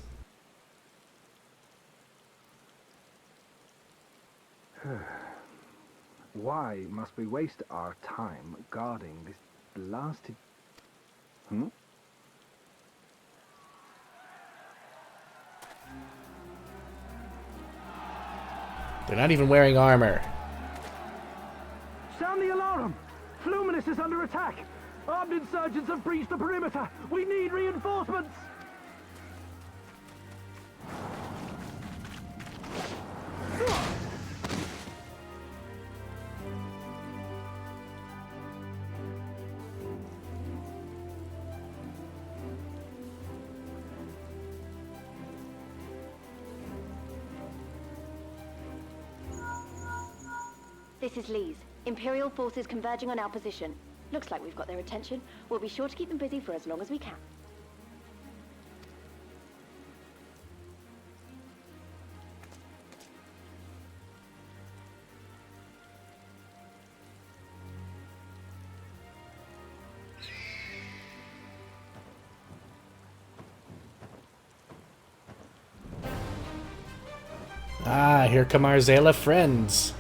Why must we waste our time guarding this blasted... They're not even wearing armor. Sound the alarm! Fluminous is under attack! Armed insurgents have breached the perimeter! We need reinforcements! This is Lee's. Imperial forces converging on our position. Looks like we've got their attention. We'll be sure to keep them busy for as long as we can. Ah, here come our Zayla friends.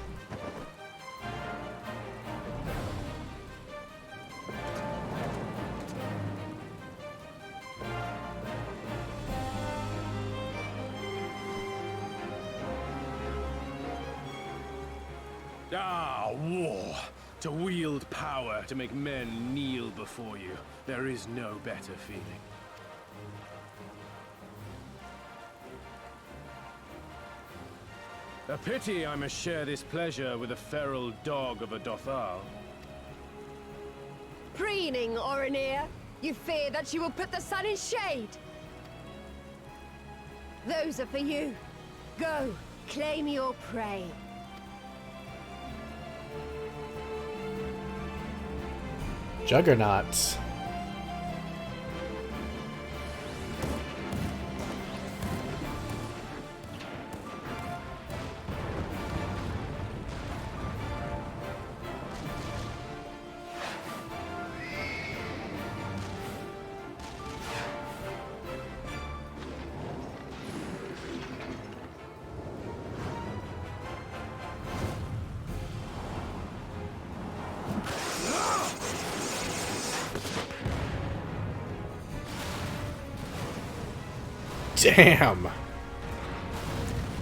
Ah, war! To wield power, to make men kneel before you. There is no better feeling. A pity I must share this pleasure with a feral dog of a Dothal. Preening, Oronir! You fear that she will put the sun in shade? Those are for you. Go, claim your prey. Juggernauts. Damn!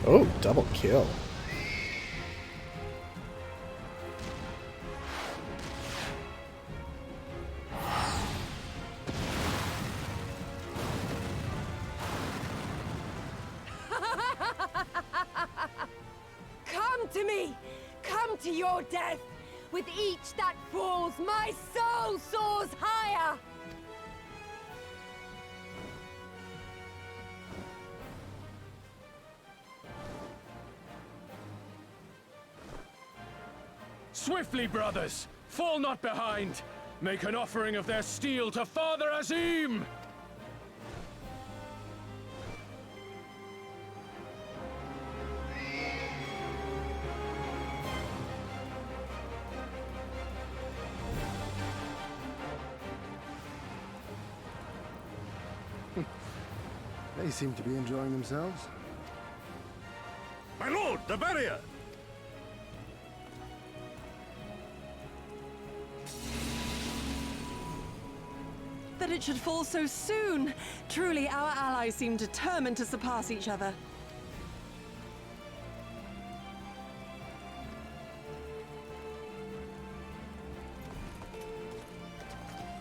Oh, double kill. Come to me! Come to your death! With each that falls, my soul soars higher! Swiftly, brothers! Fall not behind! Make an offering of their steel to Father Azim! They seem to be enjoying themselves. My lord, the barrier! That it should fall so soon! Truly, our allies seem determined to surpass each other.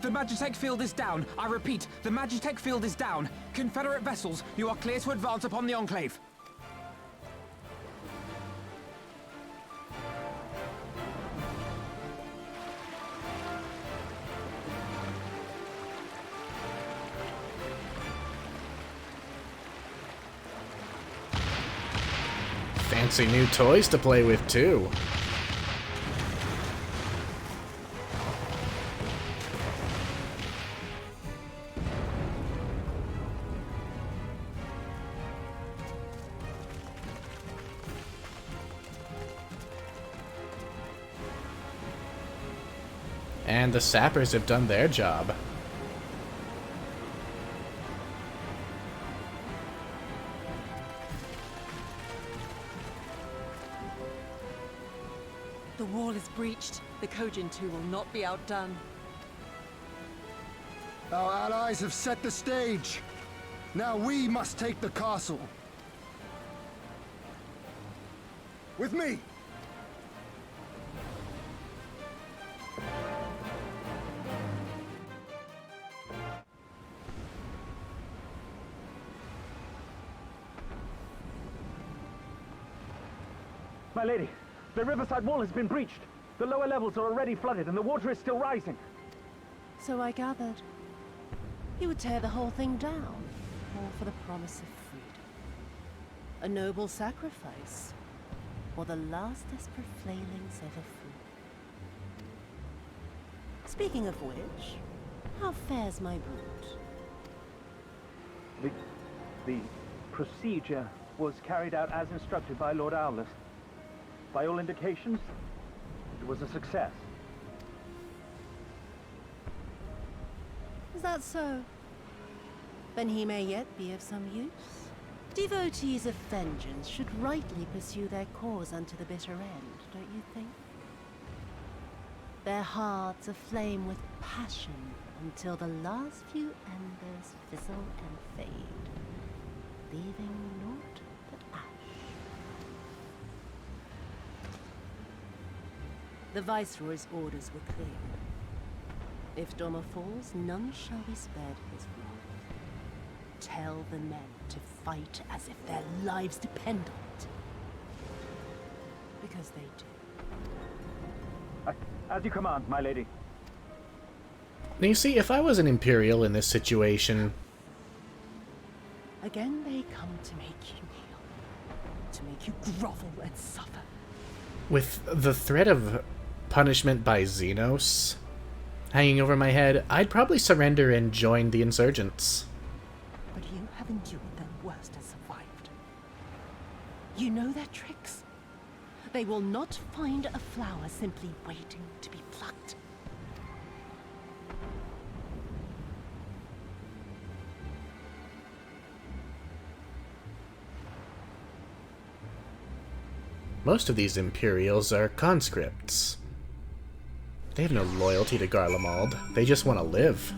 The Magitech field is down. I repeat, the Magitech field is down. Confederate vessels, you are clear to advance upon the Enclave. Fancy new toys to play with, too. And the sappers have done their job. The wall is breached. The Kojin too will not be outdone. Our allies have set the stage. Now we must take the castle. With me! My lady, the riverside wall has been breached. The lower levels are already flooded and the water is still rising. So I gathered. He would tear the whole thing down, all for the promise of freedom. A noble sacrifice, or the last desperate flailings of a fool. Speaking of which, how fares my brood? The procedure was carried out as instructed by Lord Owless. By all indications, it was a success. Is that so? Then he may yet be of some use. Devotees of vengeance should rightly pursue their cause unto the bitter end, don't you think? Their hearts aflame with passion until the last few embers fizzle and fade, leaving naught but ash. The Viceroy's orders were clear. If Doma falls, none shall be spared his wrath. Tell the men to fight as if their lives depend on it. Because they do. As you command, my lady. Now you see, if I was an Imperial in this situation... Again they come to make you kneel. To make you grovel and suffer. With the threat of punishment by Xenos hanging over my head, I'd probably surrender and join the insurgents. But you have endured their worst and survived. You know their tricks. They will not find a flower simply waiting to be plucked. Most of these Imperials are conscripts. They have no loyalty to Garlemald. They just want to live.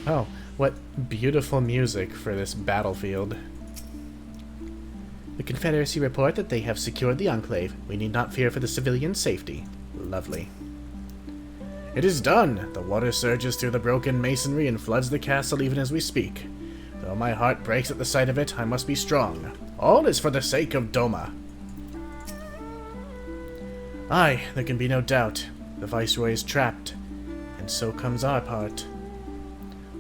Oh, what beautiful music for this battlefield. The Confederacy report that they have secured the Enclave. We need not fear for the civilian safety. Lovely. It is done! The water surges through the broken masonry and floods the castle even as we speak. Though my heart breaks at the sight of it, I must be strong. All is for the sake of Doma. Aye, there can be no doubt. The Viceroy is trapped, and so comes our part.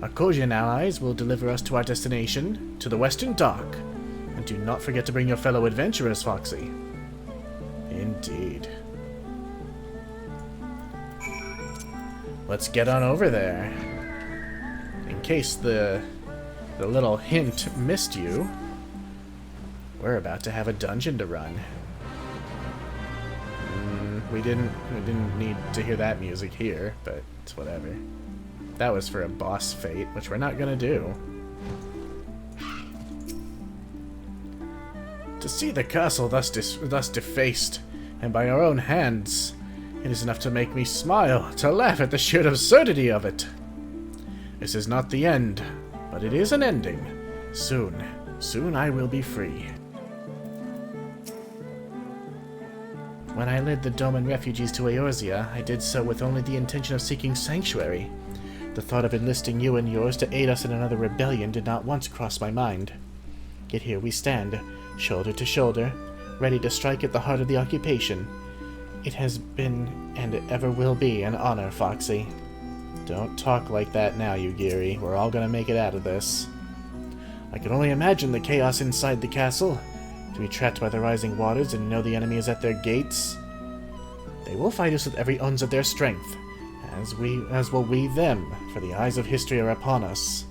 Our Kojin allies will deliver us to our destination, to the Western Dock. And do not forget to bring your fellow adventurers, Foxy. Indeed. Let's get on over there. In case the little hint missed you, we're about to have a dungeon to run. We didn't need to hear that music here, but it's whatever. That was for a boss fate, which we're not gonna do. To see the castle thus defaced, and by our own hands, it is enough to make me smile, to laugh at the sheer absurdity of it. This is not the end, but it is an ending. Soon I will be free. When I led the Doman refugees to Eorzea, I did so with only the intention of seeking sanctuary. The thought of enlisting you and yours to aid us in another rebellion did not once cross my mind. Yet here we stand, shoulder to shoulder, ready to strike at the heart of the occupation. It has been, and it ever will be, an honor, Foxy. Don't talk like that now, Yugiri. We're all gonna make it out of this. I can only imagine the chaos inside the castle. To be trapped by the rising waters and know the enemy is at their gates. They will fight us with every ounce of their strength, as will we them, for the eyes of history are upon us.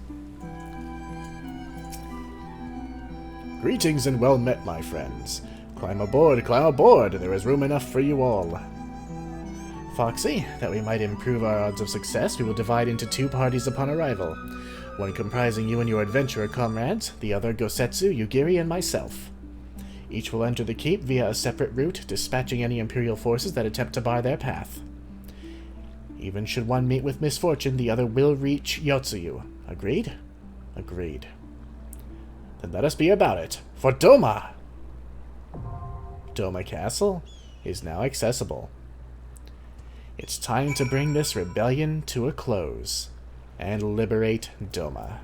Greetings and well met, my friends. Climb aboard, there is room enough for you all. Foxy, that we might improve our odds of success, we will divide into 2 parties upon arrival. One comprising you and your adventurer comrades, the other Gosetsu, Yugiri, and myself. Each will enter the keep via a separate route, dispatching any Imperial forces that attempt to bar their path. Even should one meet with misfortune, the other will reach Yotsuyu. Agreed? Agreed. Then let us be about it. For Doma! Doma Castle is now accessible. It's time to bring this rebellion to a close and liberate Doma.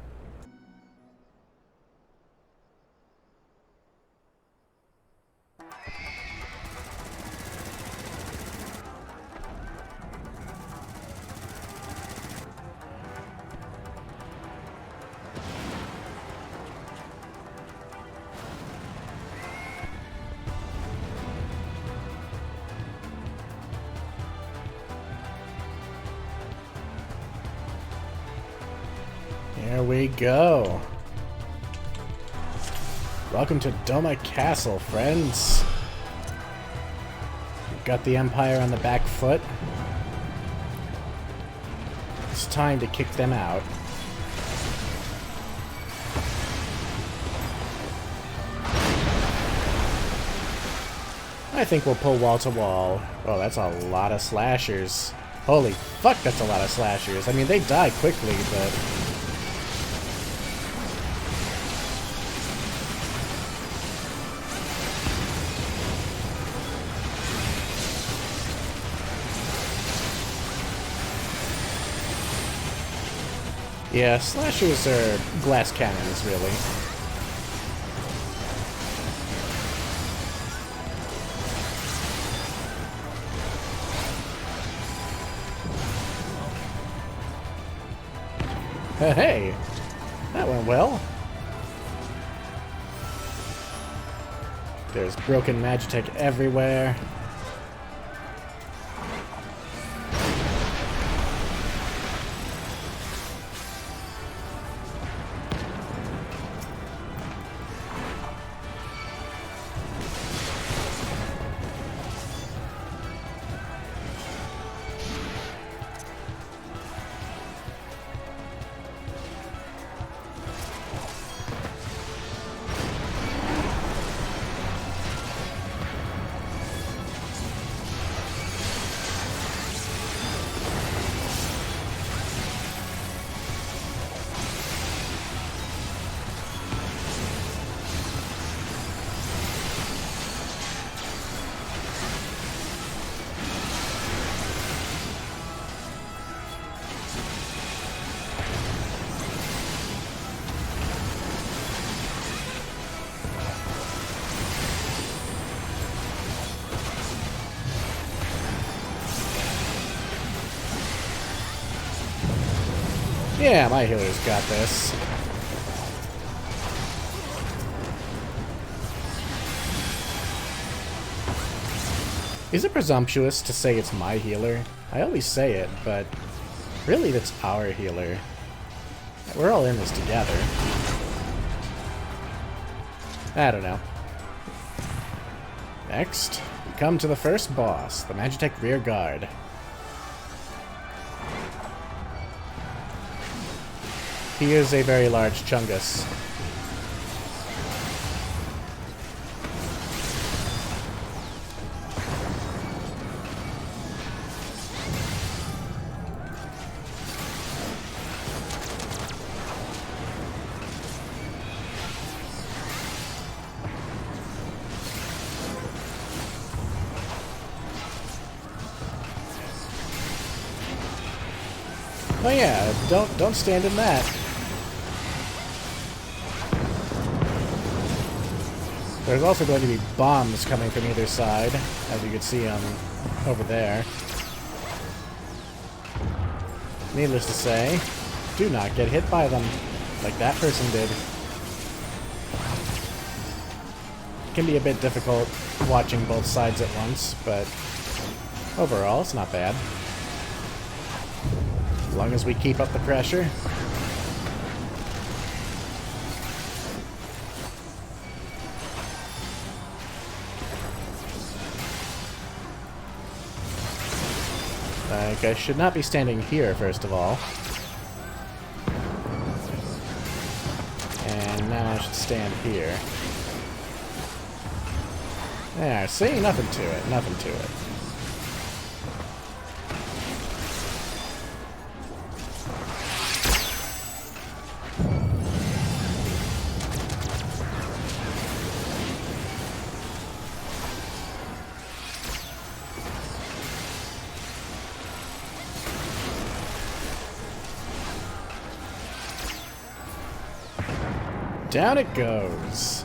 There we go. Welcome to Doma Castle, friends. We've got the Empire on the back foot. It's time to kick them out. I think we'll pull wall to wall. Oh, that's a lot of slashers. Holy fuck, that's a lot of slashers. I mean, they die quickly, but... yeah, slashers are glass cannons, really. Hey, that went well. There's broken Magitech everywhere. Yeah, my healer's got this. Is it presumptuous to say it's my healer? I always say it, but really that's our healer. We're all in this together. I don't know. Next, we come to the first boss, the Magitech Rear Guard. He is a very large chungus. Oh yeah, don't stand in that. There's also going to be bombs coming from either side, as you can see over there. Needless to say, do not get hit by them, like that person did. It can be a bit difficult watching both sides at once, but overall, it's not bad. As long as we keep up the pressure. Like, I should not be standing here, first of all. And now I should stand here. There, see? Nothing to it, nothing to it. Down it goes.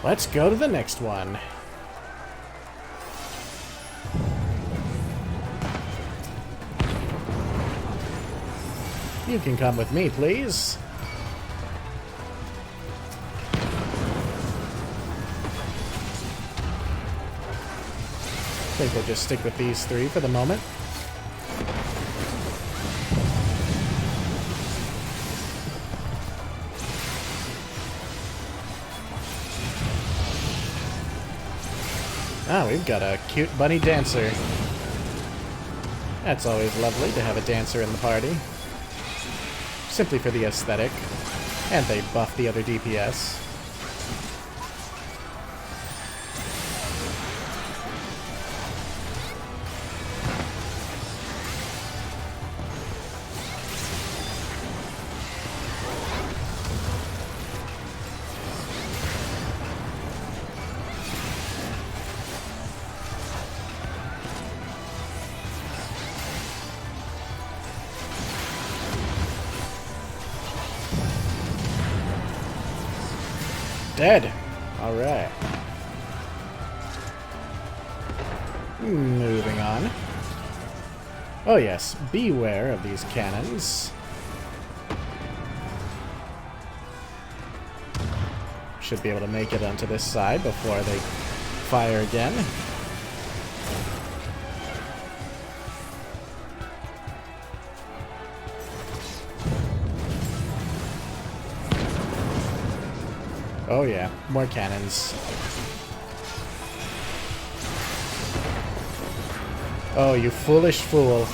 Let's go to the next one. You can come with me, please. I think we'll just stick with these three for the moment. Ah, we've got a cute bunny dancer. That's always lovely to have a dancer in the party. Simply for the aesthetic. And they buff the other DPS. Dead. Alright. Moving on. Oh yes, beware of these cannons. Should be able to make it onto this side before they fire again. Oh yeah, more cannons. Oh, you foolish fool.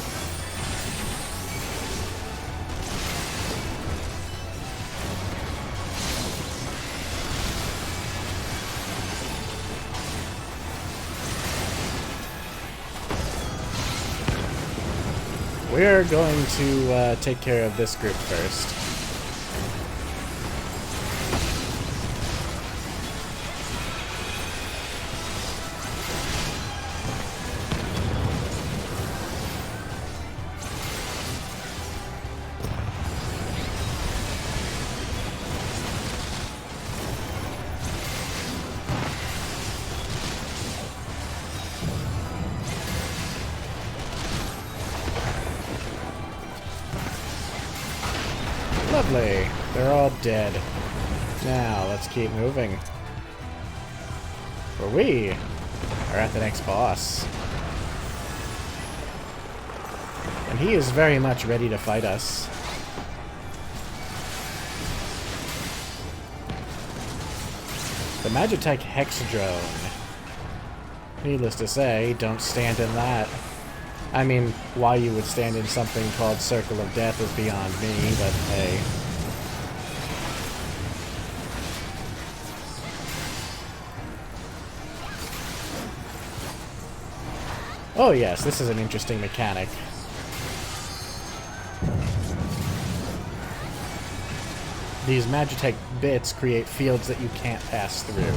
We're going to take care of this group first. Lovely. They're all dead. Now, let's keep moving. For we are at the next boss. And he is very much ready to fight us. The Magitech Hex Drone. Needless to say, don't stand in that. I mean, why you would stand in something called Circle of Death is beyond me, but hey. Oh yes, this is an interesting mechanic. These Magitech bits create fields that you can't pass through.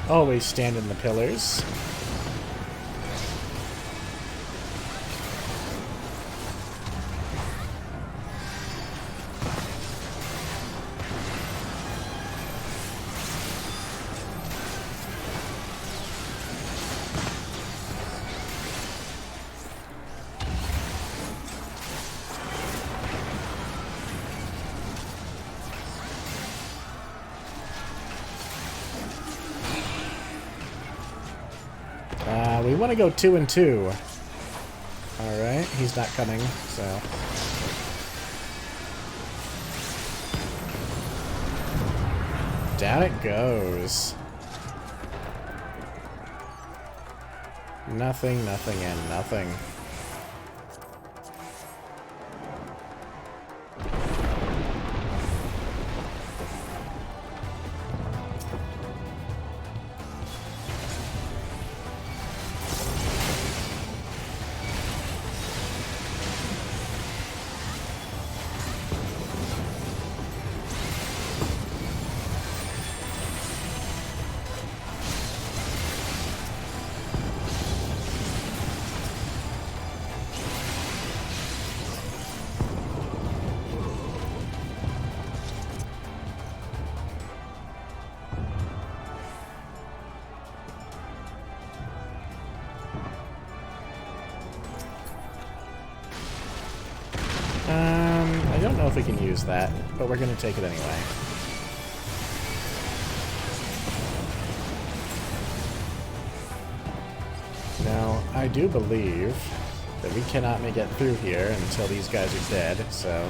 Always stand in the pillars. We want to go 2 and 2. Alright, he's not coming, so... Down it goes. Nothing, nothing, and nothing. I don't know if we can use that, but we're going to take it anyway. Now, I do believe that we cannot make it through here until these guys are dead, so...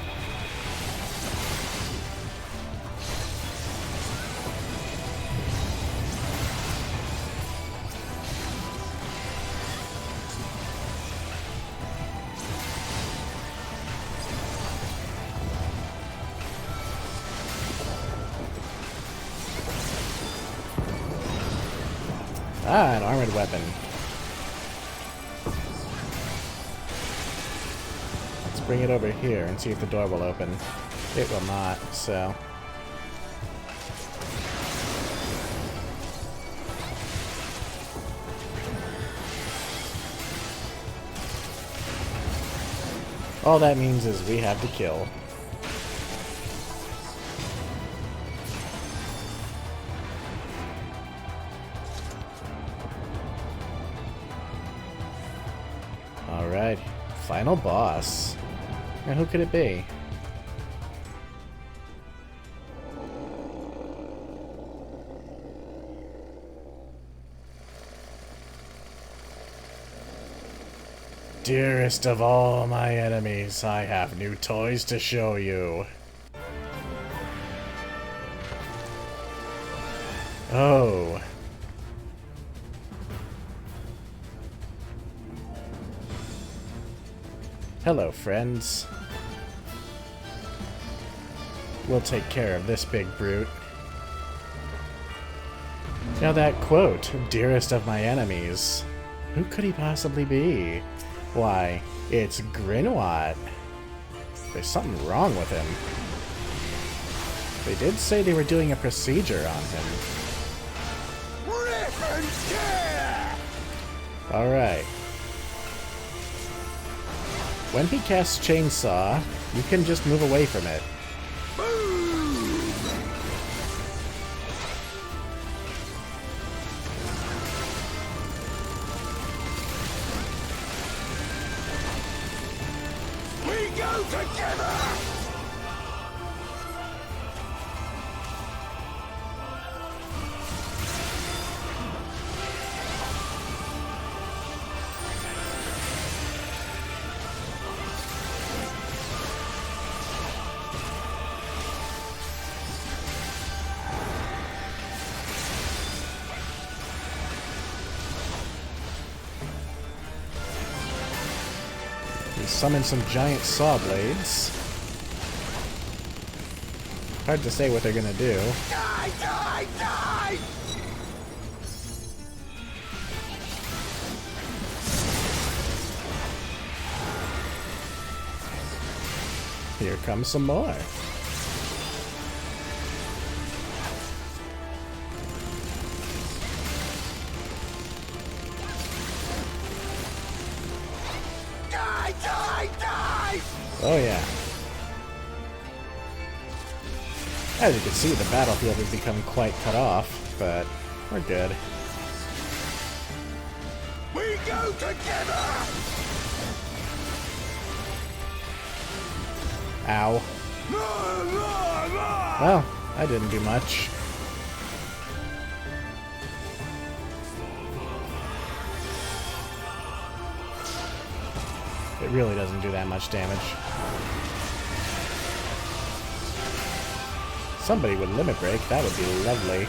Ah, an armored weapon. Let's bring it over here and see if the door will open. It will not, so... All that means is we have to kill. Alright, final boss. Now who could it be? Dearest of all my enemies, I have new toys to show you. Oh. Hello, friends. We'll take care of this big brute. Now that quote, dearest of my enemies, who could he possibly be? Why, it's Grinwat. There's something wrong with him. They did say they were doing a procedure on him. Rip and tear! Alright. When he casts Chainsaw, you can just move away from it. We got go together! Summon some giant saw blades. Hard to say what they're gonna do. Die, die, die! Here comes some more. Oh yeah. As you can see, the battlefield has become quite cut off, but we're good. We go together! Ow. Well, I didn't do much. It really doesn't do that much damage. Somebody would limit break, that would be lovely.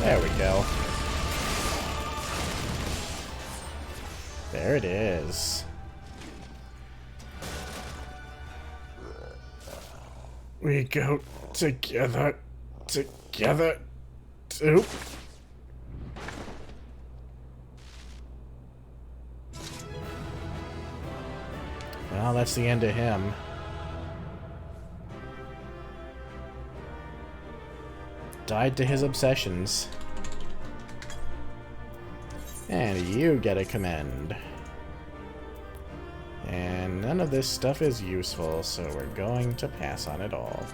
There we go. There it is. We go together, together, to... Well, that's the end of him. Died to his obsessions. And you get a commend. And none of this stuff is useful, so we're going to pass on it all.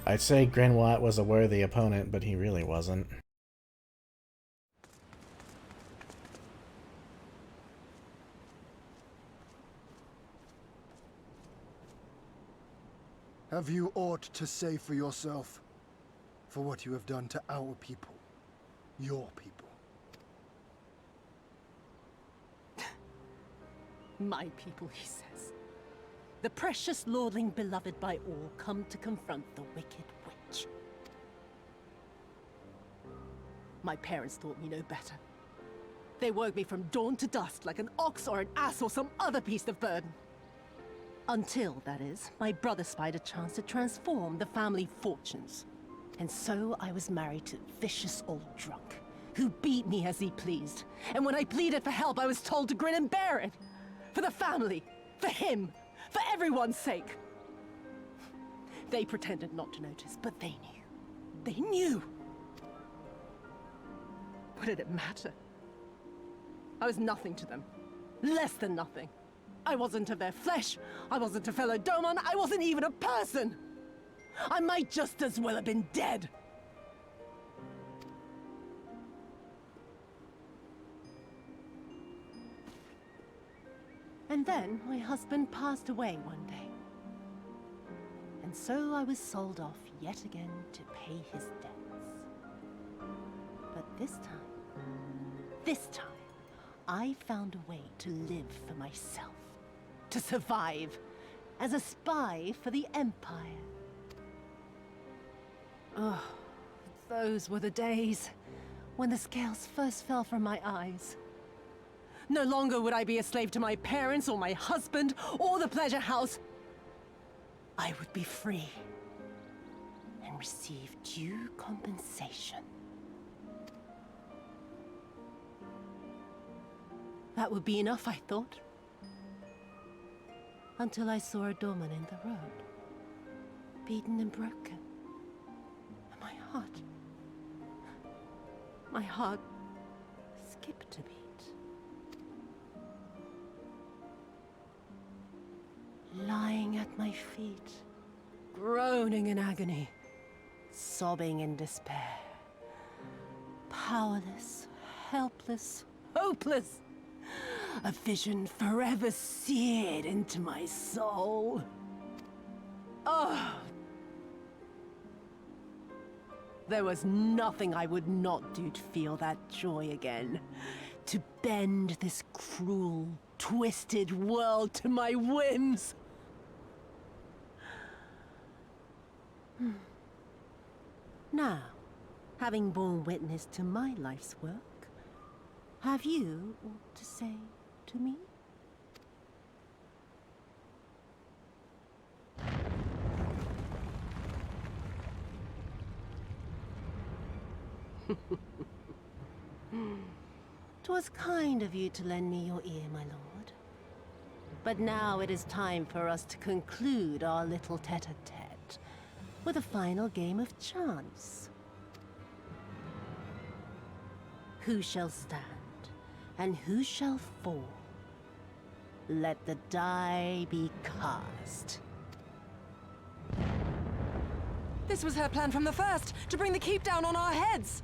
I'd say Grenwatt was a worthy opponent, but he really wasn't. Have you aught to say for yourself? For what you have done to our people? Your people? My people, he says. The precious lordling beloved by all, come to confront the wicked witch. My parents taught me no better. They worked me from dawn to dusk like an ox or an ass or some other beast of burden. Until, that is, my brother spied a chance to transform the family fortunes. And so I was married to a vicious old drunk, who beat me as he pleased. And when I pleaded for help, I was told to grin and bear it. For the family, for him, for everyone's sake. They pretended not to notice, but they knew. They knew! What did it matter? I was nothing to them. Less than nothing. I wasn't of their flesh. I wasn't a fellow Doma. I wasn't even a person. I might just as well have been dead. And then my husband passed away one day. And so I was sold off yet again to pay his debts. But this time, I found a way to live for myself. To survive as a spy for the Empire. Oh, those were the days when the scales first fell from my eyes. No longer would I be a slave to my parents or my husband or the pleasure house. I would be free and receive due compensation. That would be enough, I thought. Until I saw a Doman in the road, beaten and broken. And my heart skipped a beat. Lying at my feet, groaning in agony, sobbing in despair. Powerless, helpless, hopeless. A vision forever seared into my soul. Oh! There was nothing I would not do to feel that joy again. To bend this cruel, twisted world to my whims. Now, having borne witness to my life's work, have you aught to say to me? "'Twas kind of you to lend me your ear, my lord. But now it is time for us to conclude our little tete-a-tete with a final game of chance. Who shall stand, and who shall fall? Let the die be cast." This was her plan from the first, to bring the keep down on our heads!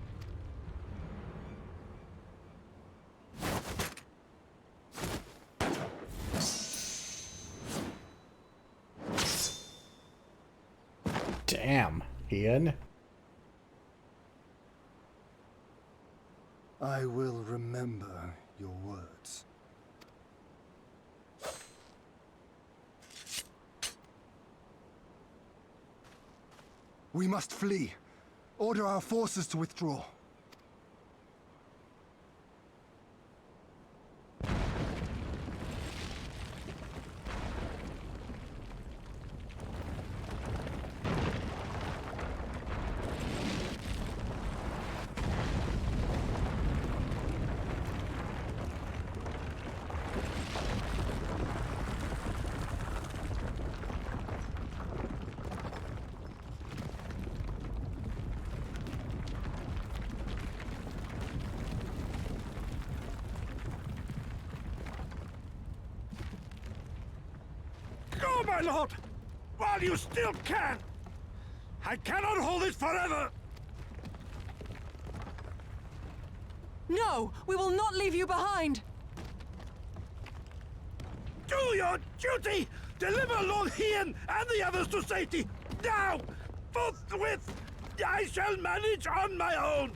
Damn, Ian. I will remember your words. We must flee. Order our forces to withdraw. Go, my lord! While you still can! I cannot hold it forever! No! We will not leave you behind! Do your duty! Deliver Lord Ian and the others to safety! Now! Forthwith! I shall manage on my own!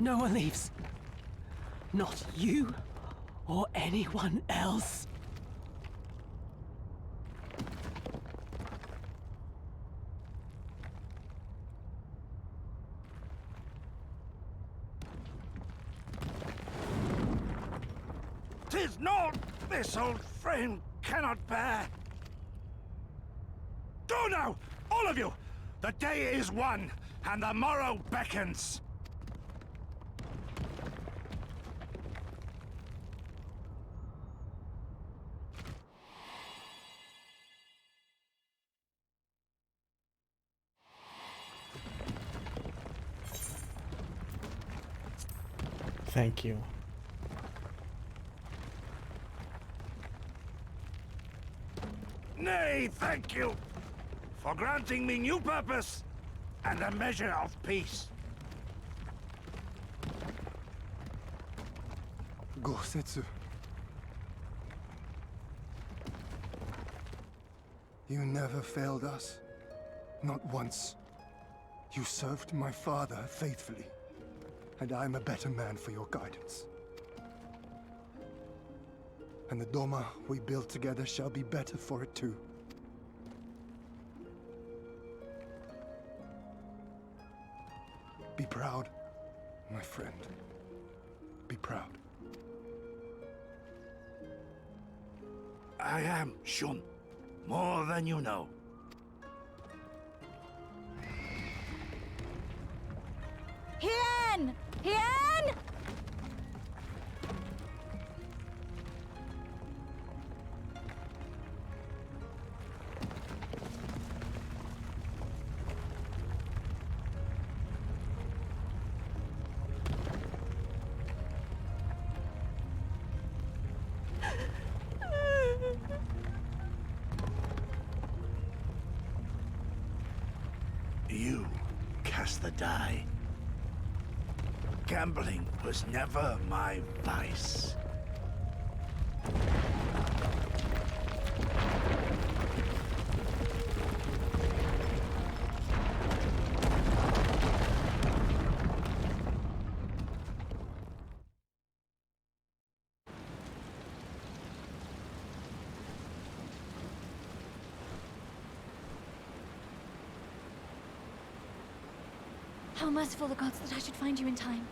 No one leaves. Not you or anyone else. "'Tis naught this old frame cannot bear. Go now, all of you! The day is won, and the morrow beckons. Thank you. Nay, thank you for granting me new purpose and a measure of peace. Gosetsu. You never failed us. Not once. You served my father faithfully. And I'm a better man for your guidance. And the Doma we build together shall be better for it too. Be proud, my friend. Be proud. I am, Shun. More than you know. Hien! You cast the die. Gambling was never my vice. How merciful the gods that I should find you in time.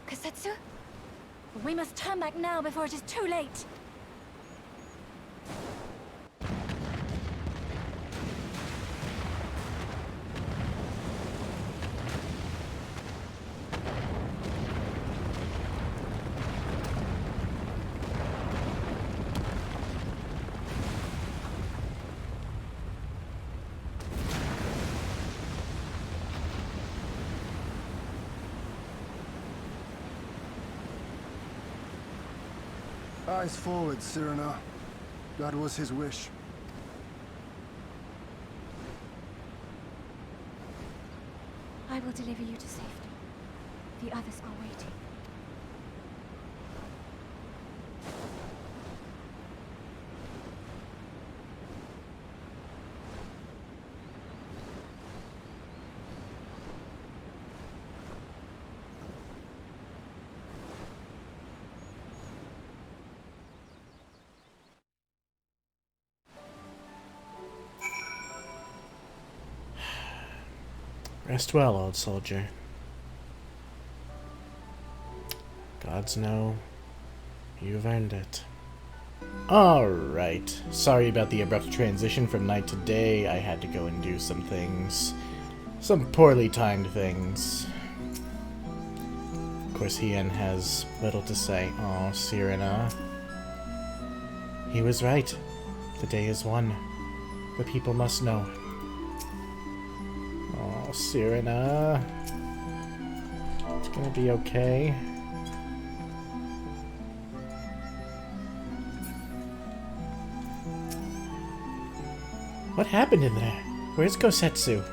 Kasetsu? We must turn back now before it is too late. Eyes forward, Cyrano. That was his wish. I will deliver you to safety. The others are waiting. Rest well, old soldier. Gods know you've earned it. Alright. Sorry about the abrupt transition from night to day. I had to go and do some things. Some poorly timed things. Of course, Hien has little to say. Oh, Cyrano. He was right. The day is won. The people must know. Oh, Cyrano. It's gonna be okay. What happened in there? Where's Gosetsu?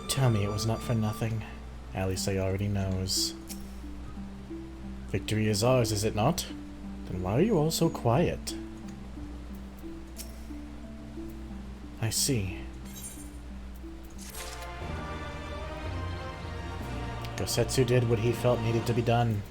Tell me it was not for nothing. At least I already knows. Victory is ours, is it not? Then why are you all so quiet? I see. Gosetsu did what he felt needed to be done.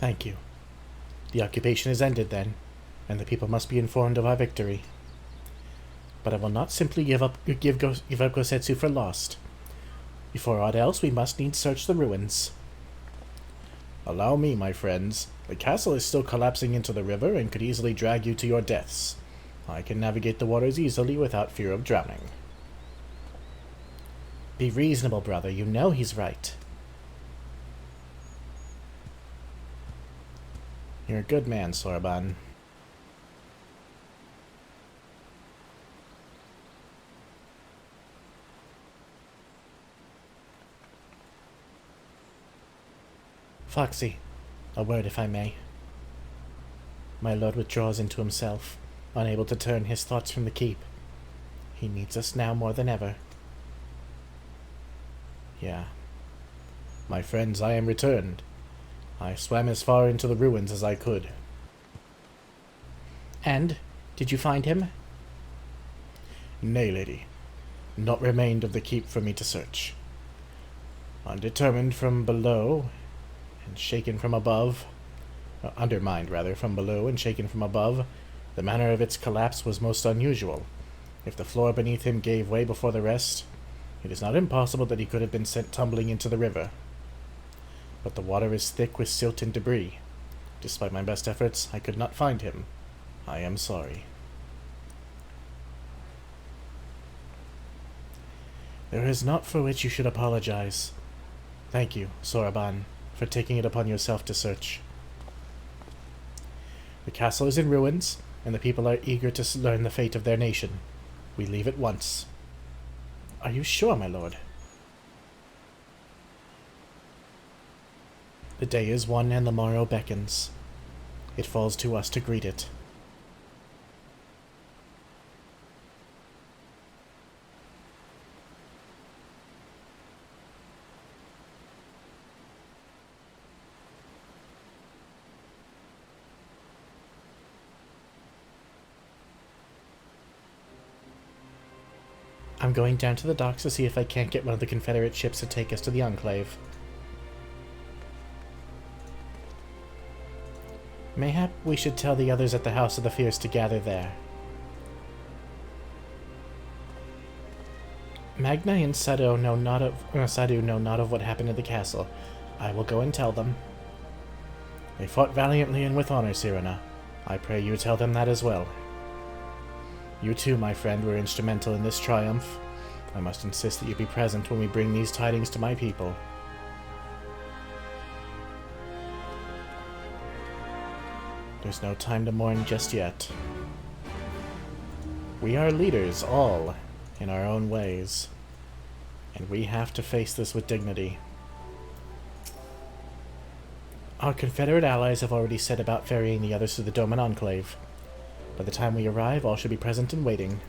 Thank you. The occupation is ended then, and the people must be informed of our victory. But I will not simply give up Gosetsu for lost. Before aught else, we must needs search the ruins. Allow me, my friends. The castle is still collapsing into the river and could easily drag you to your deaths. I can navigate the waters easily without fear of drowning. Be reasonable, brother. You know he's right. You're a good man, Sorban. Foxy, a word if I may. My lord withdraws into himself, unable to turn his thoughts from the keep. He needs us now more than ever. Yeah. My friends, I am returned. I swam as far into the ruins as I could. And? Did you find him? Nay, lady. Naught remained of the keep for me to search. Undetermined from below, and shaken from above, undermined rather from below and shaken from above, The manner of its collapse was most unusual. If the floor beneath him gave way before the rest, it is not impossible that he could have been sent tumbling into the river. But the water is thick with silt and debris. Despite my best efforts, I could not find him. I am sorry. There is naught for which you should apologize. Thank you, Soraban, for taking it upon yourself to search. The castle is in ruins, and the people are eager to learn the fate of their nation. We leave at once. Are you sure, my lord? The day is one and the morrow beckons. It falls to us to greet it. I'm going down to the docks to see if I can't get one of the Confederate ships to take us to the Enclave. Mayhap we should tell the others at the House of the Fierce to gather there. Magna and Sadu know not of what happened at the castle. I will go and tell them. They fought valiantly and with honor, Sirena. I pray you tell them that as well. You too, my friend, were instrumental in this triumph. I must insist that you be present when we bring these tidings to my people. There's no time to mourn just yet. We are leaders, all, in our own ways. And we have to face this with dignity. Our Confederate allies have already set about ferrying the others to the Doma Enclave. By the time we arrive, all should be present and waiting.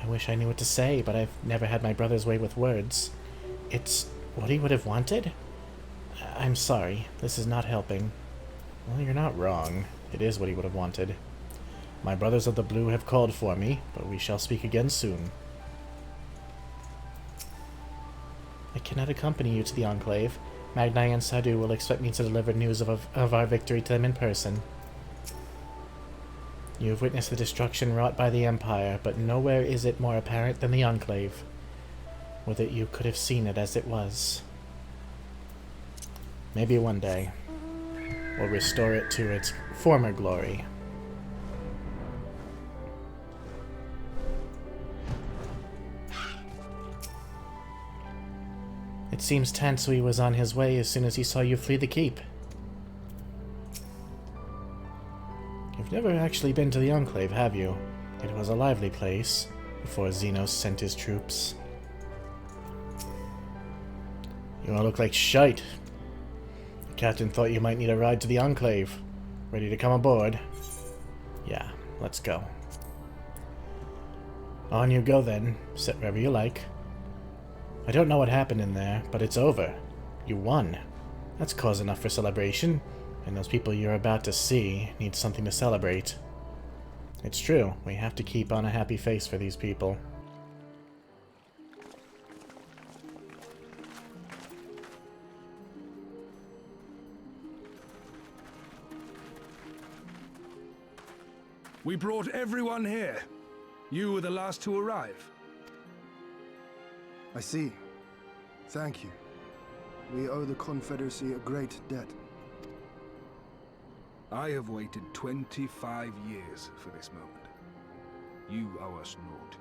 I wish I knew what to say, but I've never had my brother's way with words. It's what he would have wanted? I'm sorry, this is not helping. Well, you're not wrong. It is what he would have wanted. My brothers of the Blue have called for me, but we shall speak again soon. I cannot accompany you to the Enclave. Magna and Sadu will expect me to deliver news of our victory to them in person. You have witnessed the destruction wrought by the Empire, but nowhere is it more apparent than the Enclave. Would that you could have seen it as it was. Maybe one day we'll restore it to its former glory. It seems Tansui was on his way as soon as he saw you flee the keep. You've never actually been to the Enclave, have you? It was a lively place, before Xenos sent his troops. You all look like shite. The captain thought you might need a ride to the Enclave. Ready to come aboard? Yeah, let's go. On you go then. Sit wherever you like. I don't know what happened in there, but it's over. You won. That's cause enough for celebration. And those people you're about to see need something to celebrate. It's true, we have to keep on a happy face for these people. We brought everyone here. You were the last to arrive. I see. Thank you. We owe the Confederacy a great debt. I have waited 25 years for this moment. You owe us naught.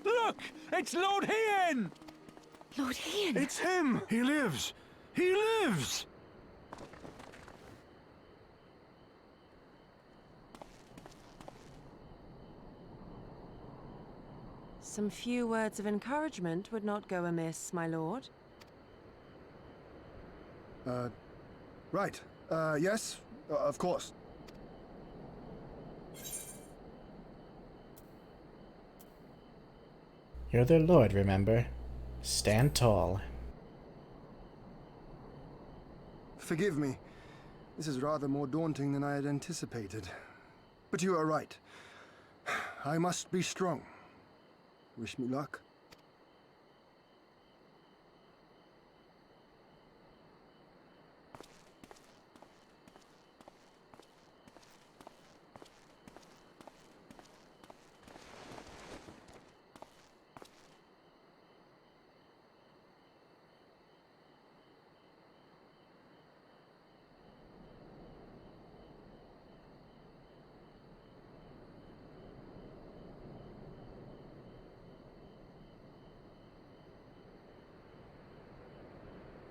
Look! It's Lord Hien! Lord Hien! It's him! He lives! He lives! Some few words of encouragement would not go amiss, my lord. Right. Yes, of course. You're their lord, remember? Stand tall. Forgive me. This is rather more daunting than I had anticipated. But you are right. I must be strong. Wish me luck.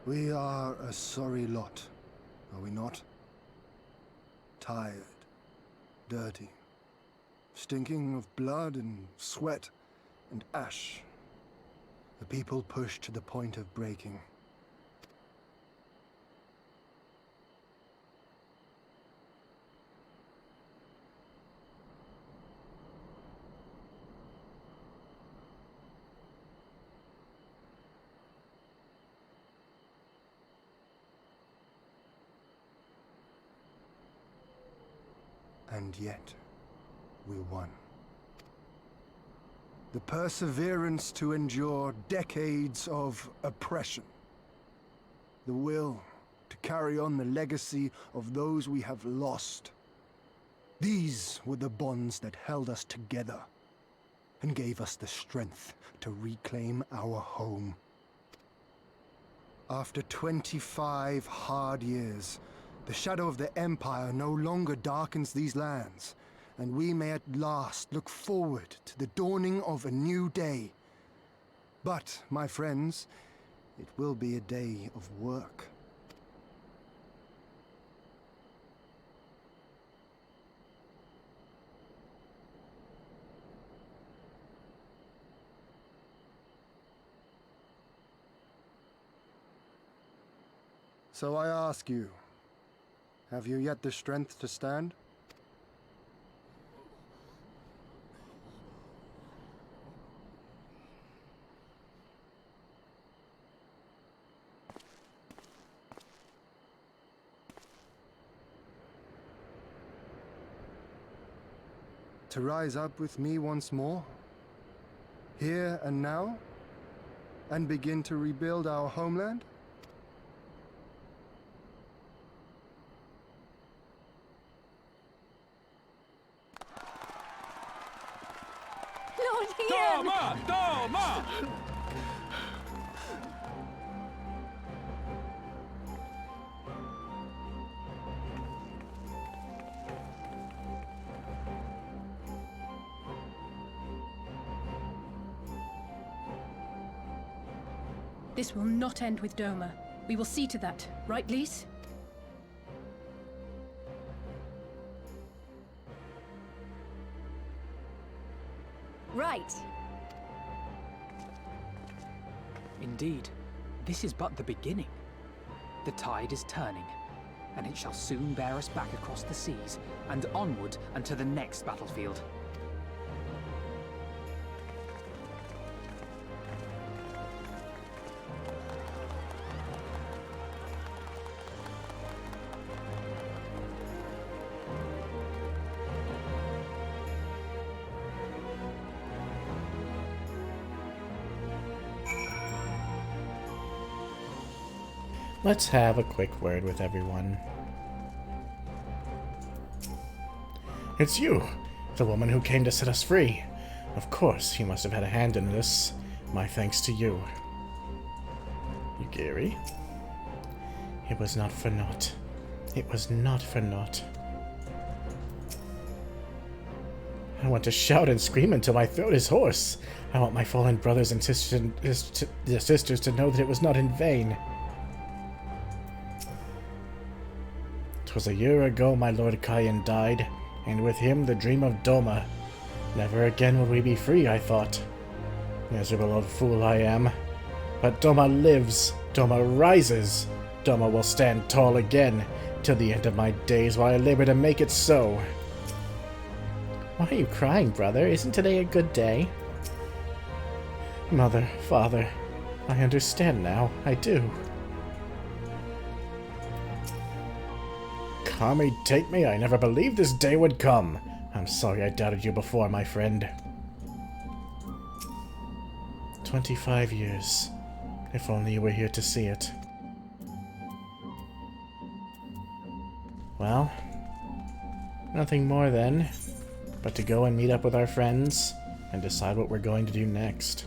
We are a sorry lot, are we not? Tired, dirty, stinking of blood and sweat and ash. The people pushed to the point of breaking. And yet, we won. The perseverance to endure decades of oppression. The will to carry on the legacy of those we have lost. These were the bonds that held us together and gave us the strength to reclaim our home. After 25 hard years, the shadow of the Empire no longer darkens these lands, and we may at last look forward to the dawning of a new day. But, my friends, it will be a day of work. So I ask you, have you yet the strength to stand? To rise up with me once more? Here and now? And begin to rebuild our homeland? Doma! Doma! This will not end with Doma. We will see to that, right, Lise? Right. Indeed, this is but the beginning. The tide is turning, and it shall soon bear us back across the seas and onward and to the next battlefield. Let's have a quick word with everyone. It's you! The woman who came to set us free. Of course, you must have had a hand in this. My thanks to you. Yugiri? It was not for naught. It was not for naught. I want to shout and scream until my throat is hoarse. I want my fallen brothers and sisters to know that it was not in vain. 'Twas a year ago my Lord Kyan died, and with him the dream of Doma. Never again will we be free, I thought. Miserable old fool I am. But Doma lives. Doma rises. Doma will stand tall again. till the end of my days while I labor to make it so. Why are you crying, brother? Isn't today a good day? Mother, father, I understand now. I do. Kami, take me. I never believed this day would come. I'm sorry I doubted you before, my friend. 25 years. If only you were here to see it. Well, nothing more then, but to go and meet up with our friends and decide what we're going to do next.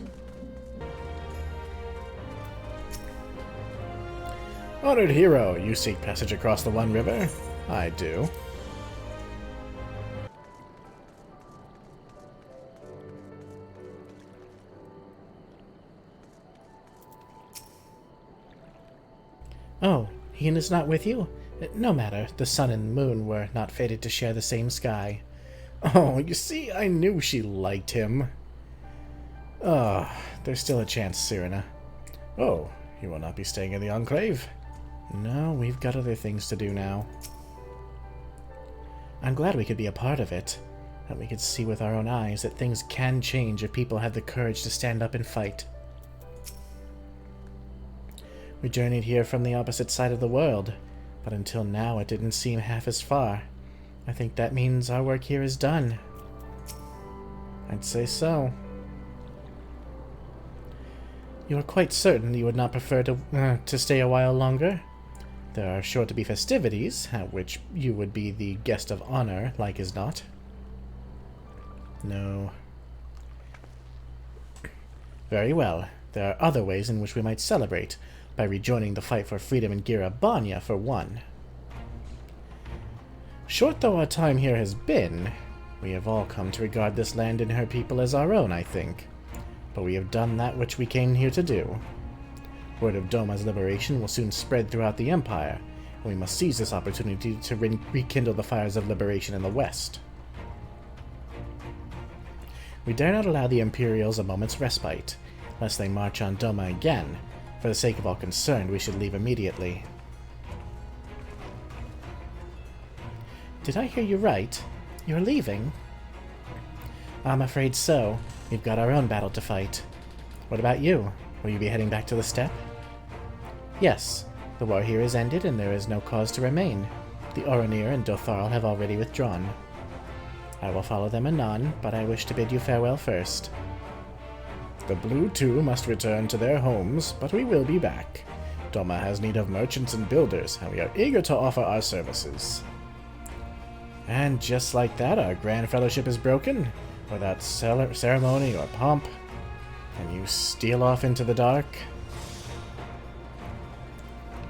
Honored hero, you seek passage across the One River? I do. Oh, Ian is not with you? No matter, the sun and moon were not fated to share the same sky. Oh, you see, I knew she liked him. There's still a chance, Cyrena. Oh, you will not be staying in the Enclave? No, we've got other things to do now. I'm glad we could be a part of it, that we could see with our own eyes that things can change if people have the courage to stand up and fight. We journeyed here from the opposite side of the world, but until now it didn't seem half as far. I think that means our work here is done. I'd say so. You are quite certain you would not prefer to stay a while longer? There are sure to be festivities, at which you would be the guest of honor, like as not. No. Very well. There are other ways in which we might celebrate, by rejoining the fight for freedom in Girabanya, for one. Short though our time here has been, we have all come to regard this land and her people as our own, I think. But we have done that which we came here to do. Word of Doma's liberation will soon spread throughout the Empire, and we must seize this opportunity to rekindle the fires of liberation in the West. We dare not allow the Imperials a moment's respite, lest they march on Doma again. For the sake of all concerned, we should leave immediately. Did I hear you right? You're leaving? I'm afraid so. We've got our own battle to fight. What about you? Will you be heading back to the steppe? Yes. The war here is ended and there is no cause to remain. The Oronir and Dotharl have already withdrawn. I will follow them anon, but I wish to bid you farewell first. The Blue too must return to their homes, but we will be back. Doma has need of merchants and builders, and we are eager to offer our services. And just like that, our grand fellowship is broken, without ceremony or pomp, and you steal off into the dark.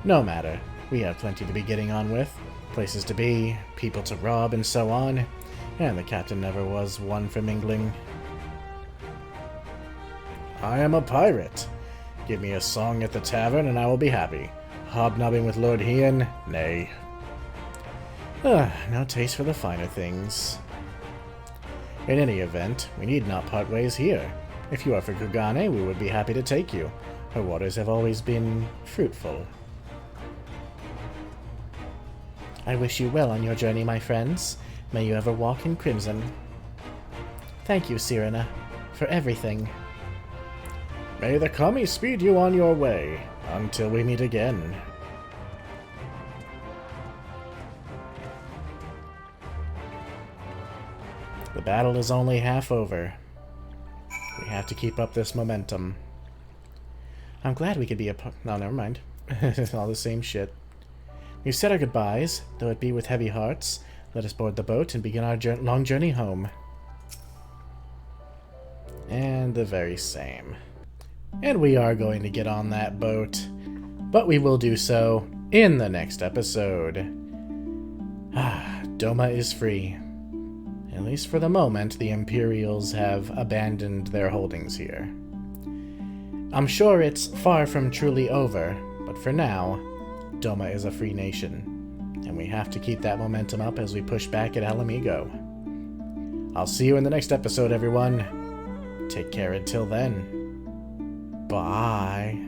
No matter, we have plenty to be getting on with, places to be, people to rob, and so on, and the captain never was one for mingling. I am a pirate. Give me a song at the tavern and I will be happy. Hobnobbing with Lord Hien? Nay. No taste for the finer things. In any event, we need not part ways here. If you are for Kugane, we would be happy to take you. Her waters have always been fruitful. I wish you well on your journey, my friends. May you ever walk in crimson. Thank you, Cyrena, for everything. May the Kami speed you on your way, until we meet again. The battle is only half over. We have to keep up this momentum. I'm glad we could be a no, never mind. It's all the same shit. We've said our goodbyes, though it be with heavy hearts. Let us board the boat and begin our long journey home. And the very same. And we are going to get on that boat, but we will do so in the next episode. Doma is free. At least for the moment, the Imperials have abandoned their holdings here. I'm sure it's far from truly over, but for now, Doma is a free nation, and we have to keep that momentum up as we push back at Alamigo. I'll see you in the next episode, everyone. Take care until then. Bye.